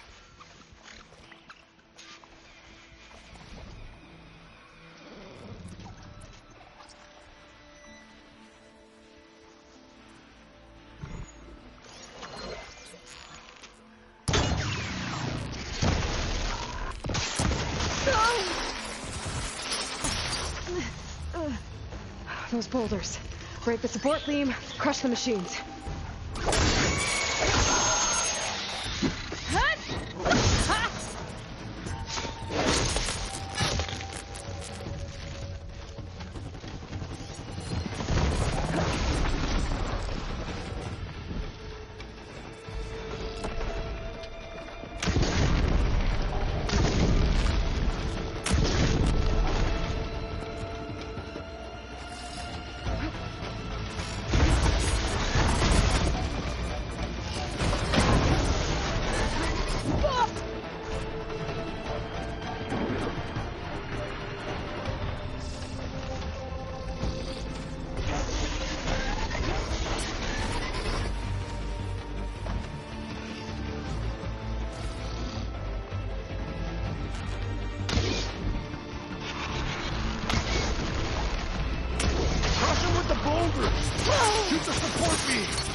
Those boulders. Break the support beam, crush the machines. Shoot the support beam!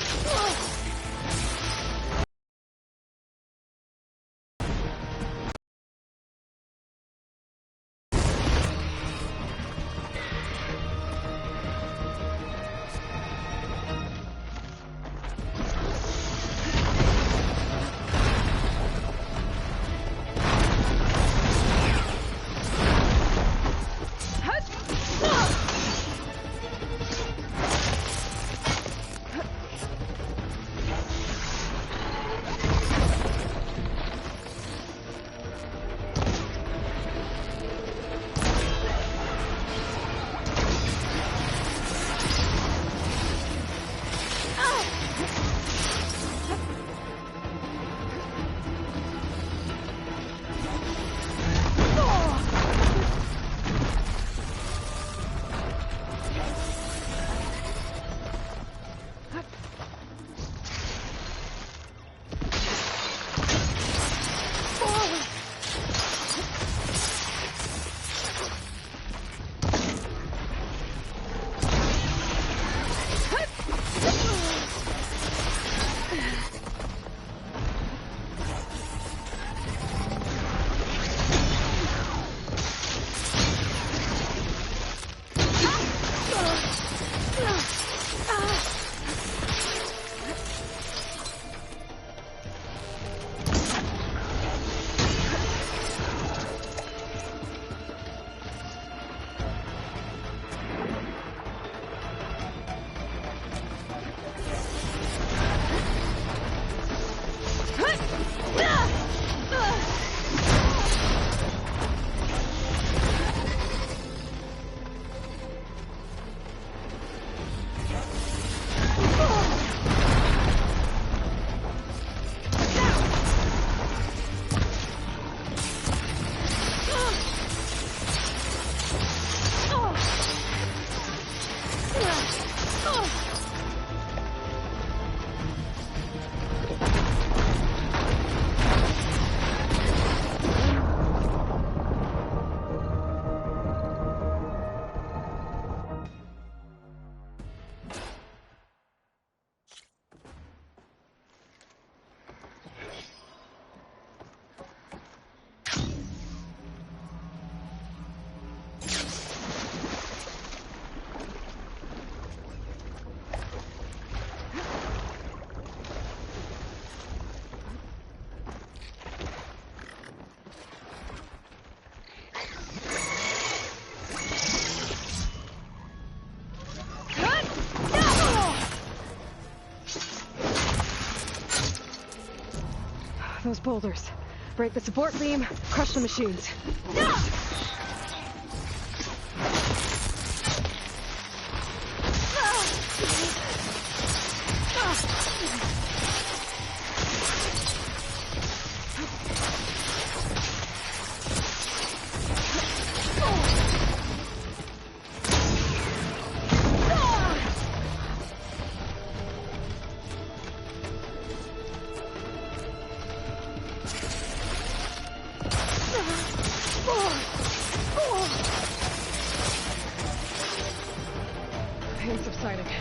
Those boulders. Break the support beam, crush the machines. fighting.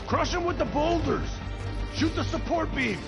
Crush him with the boulders! Shoot the support beam!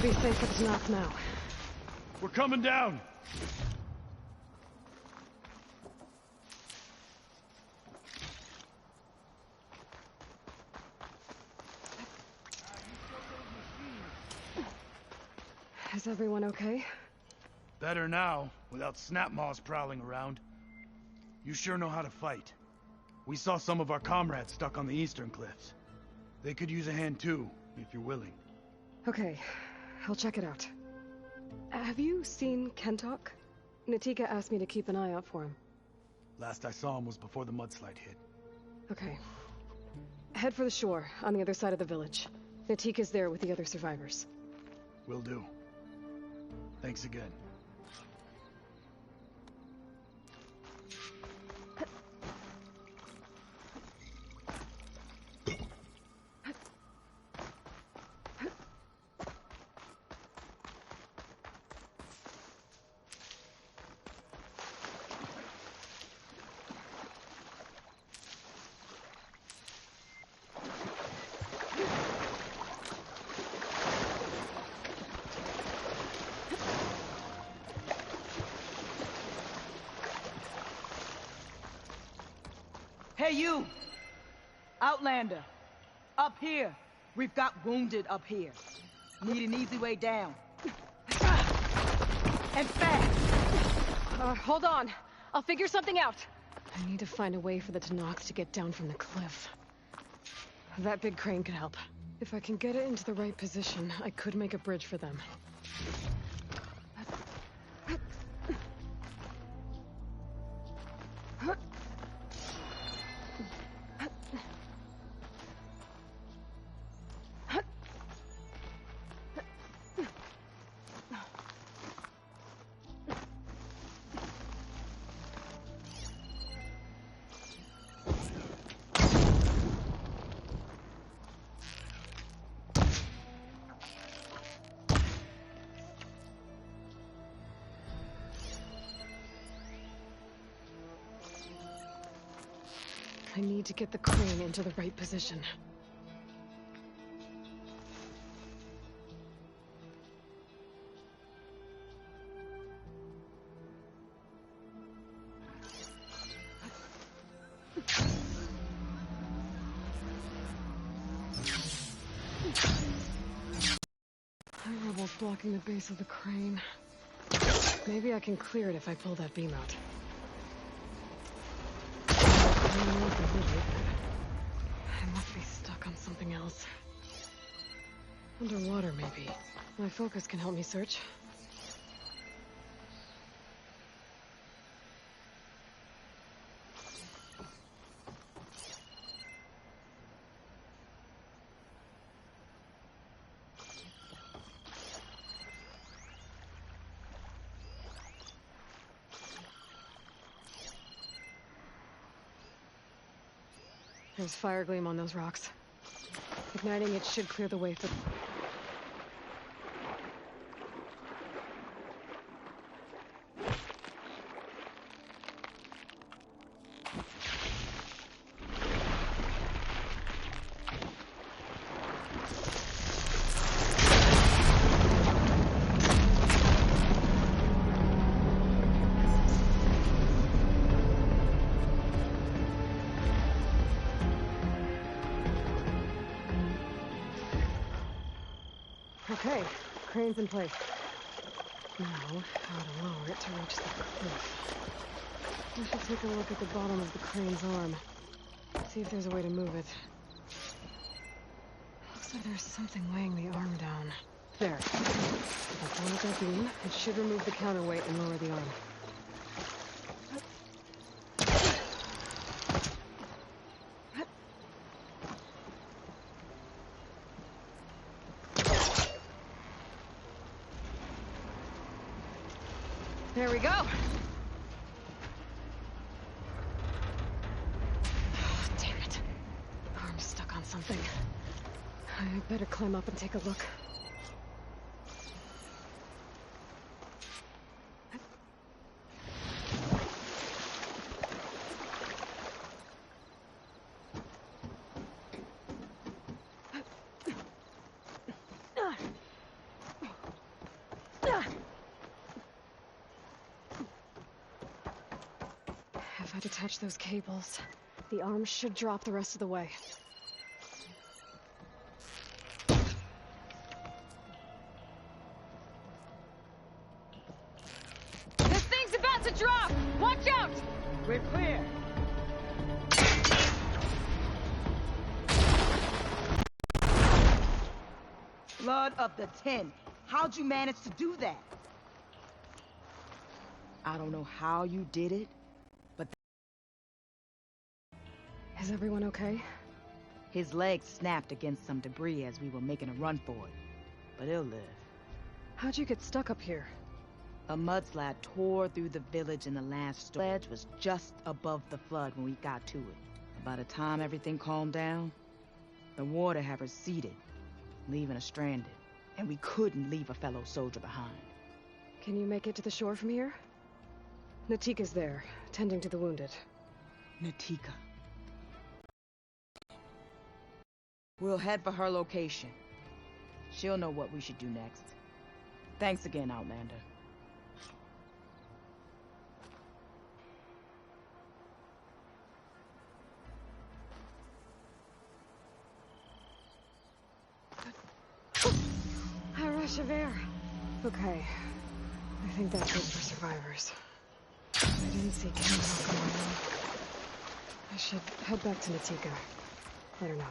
be safe at the knock now. We're coming down! Is everyone okay? Better now, without snapmaws prowling around. You sure know how to fight. We saw some of our comrades stuck on the eastern cliffs. They could use a hand too, if you're willing. Okay, I'll check it out. Have you seen Kentok? Natika asked me to keep an eye out for him. Last I saw him was before the mudslide hit. Okay. Head for the shore, on the other side of the village. Natika's there with the other survivors. Will do. Thanks again. Hey, you! Outlander! Up here! We've got wounded up here. Need an easy way down. And fast! Hold on. I'll figure something out. I need to find a way for the Tanoks to get down from the cliff. That big crane could help. If I can get it into the right position, I could make a bridge for them. I need to get the crane into the right position. Rebels blocking the base of the crane. Maybe I can clear it if I pull that beam out. I must be stuck on something else. Underwater, maybe. My focus can help me search. There's fire gleam on those rocks. Igniting it should clear the way for... Okay, crane's in place. Now, how to lower it to reach the cliff. I should take a look at the bottom of the crane's arm. See if there's a way to move it. Looks like there's something weighing the arm down. There. If I pull out that beam, it should remove the counterweight and lower the arm. There we go. Oh, damn it. Arm's stuck on something. I better climb up and take a look. If I detach those cables, the arms should drop the rest of the way. This thing's about to drop! Watch out! We're clear. Blood of the 10. How'd you manage to do that? I don't know how you did it, but... Is everyone okay? His leg snapped against some debris as we were making a run for it. But he'll live. How'd you get stuck up here? A mudslide tore through the village in the last storm. The ledge was just above the flood when we got to it. By the time everything calmed down, the water had receded, leaving us stranded. And we couldn't leave a fellow soldier behind. Can you make it to the shore from here? Natika's there, tending to the wounded. Natika. We'll head for her location. She'll know what we should do next. Thanks again, Outlander. A rush of air. Okay. I think that's good for survivors. I didn't see Kentok on my own. I should head back to Natika. Let her know.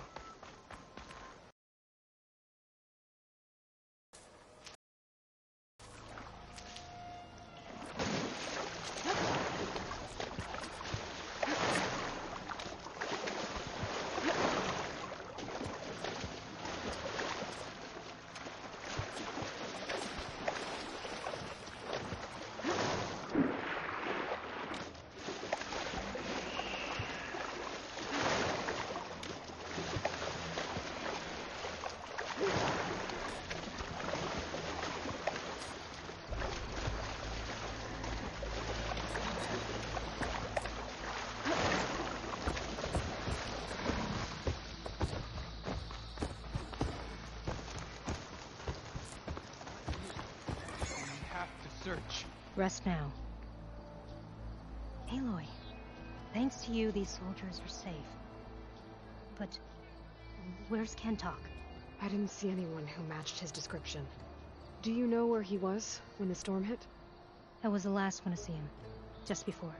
Search. Rest now. Aloy, thanks to you, these soldiers are safe. But where's Kentok? I didn't see anyone who matched his description. Do you know where he was when the storm hit? I was the last one to see him, just before.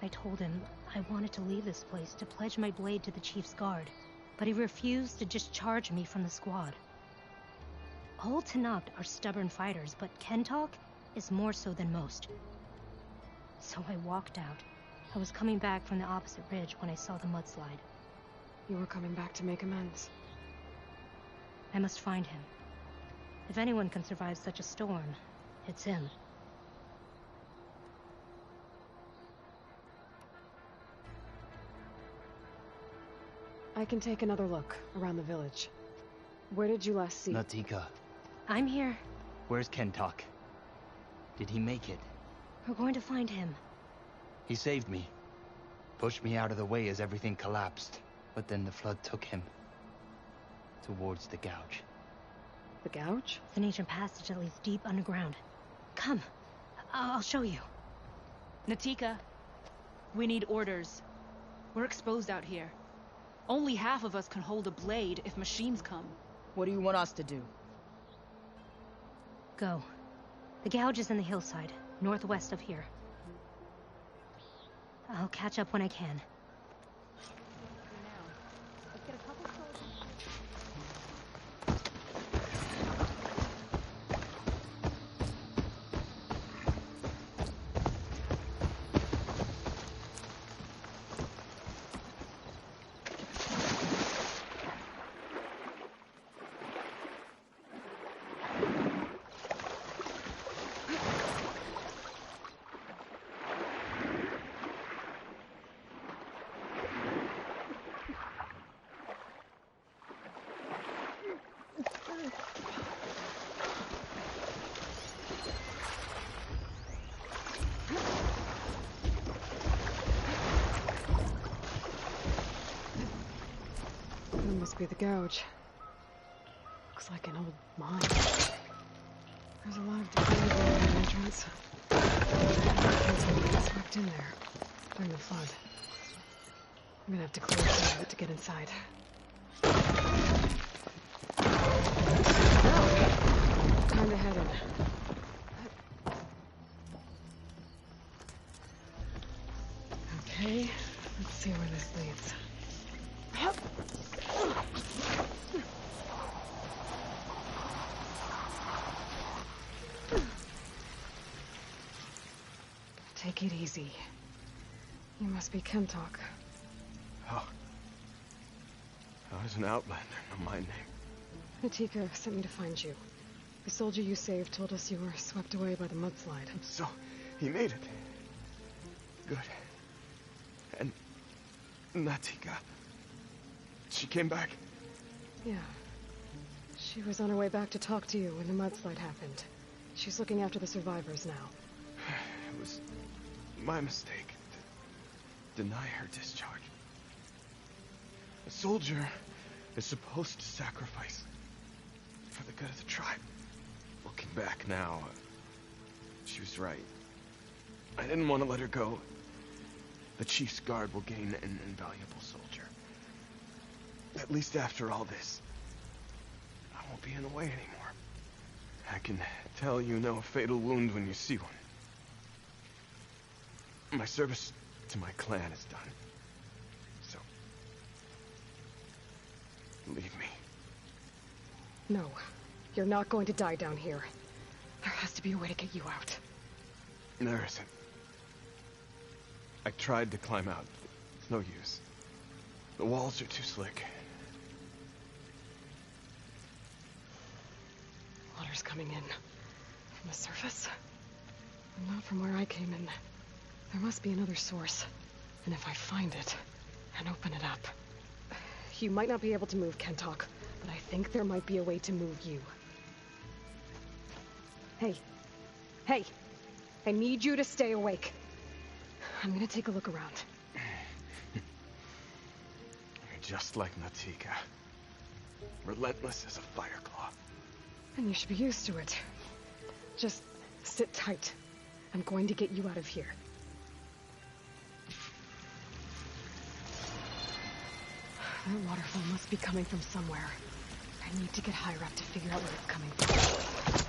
I told him I wanted to leave this place to pledge my blade to the Chief's guard, but he refused to discharge me from the squad. All Tenakth are stubborn fighters, but Kentok is more so than most. So I walked out. I was coming back from the opposite ridge when I saw the mudslide. You were coming back to make amends. I must find him. If anyone can survive such a storm, it's him. I can take another look around the village. Where did you last see? Natika. I'm here. Where's Kentok? Did he make it? We're going to find him. He saved me. Pushed me out of the way as everything collapsed. But then the flood took him. Towards the gouge. The gouge? It's an ancient passage that leads deep underground. Come. I'll show you. Natika, we need orders. We're exposed out here. Only half of us can hold a blade if machines come. What do you want us to do? Go. The gouge is in the hillside, northwest of here. I'll catch up when I can. That must be the gouge. Looks like an old mine. There's a lot of debris around the entrance. Someone gets swept in there. during the flood. I'm gonna have to clear some of it to get inside. Now, time to head in. Okay, let's see where this leads. Take it easy. You must be Kentok. How does an outlander know my name? Natika sent me to find you. The soldier you saved told us you were swept away by the mudslide. So, he made it. Good. And Natika, she came back? Yeah. She was on her way back to talk to you when the mudslide happened. She's looking after the survivors now. It was my mistake to deny her discharge. A soldier is supposed to sacrifice for the good of the tribe. Looking back now, she was right. I didn't want to let her go. The chief's guard will gain an invaluable soldier. At least after all this, I won't be in the way anymore. I can tell you know a fatal wound when you see one. My service to my clan is done. So, leave me. No, you're not going to die down here. There has to be a way to get you out. There isn't. I tried to climb out. It's no use. The walls are too slick. Water's coming in. From the surface? Not from where I came in. There must be another source. And if I find it, and open it up... You might not be able to move, Kentok, but I think there might be a way to move you. Hey. Hey! I need you to stay awake. I'm gonna take a look around. You're just like Natika. Relentless as a fireclaw. And you should be used to it. Just sit tight. I'm going to get you out of here. That waterfall must be coming from somewhere. I need to get higher up to figure out where it's coming from.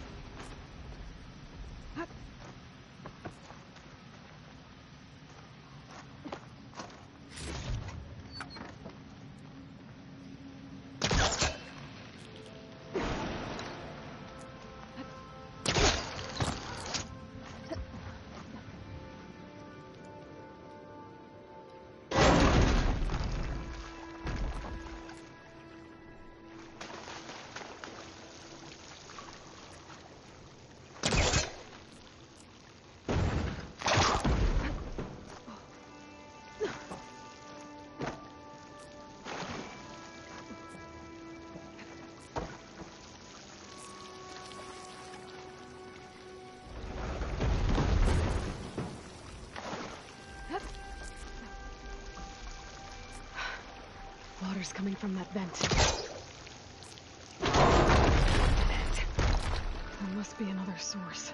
Water's coming from that vent. There must be another source.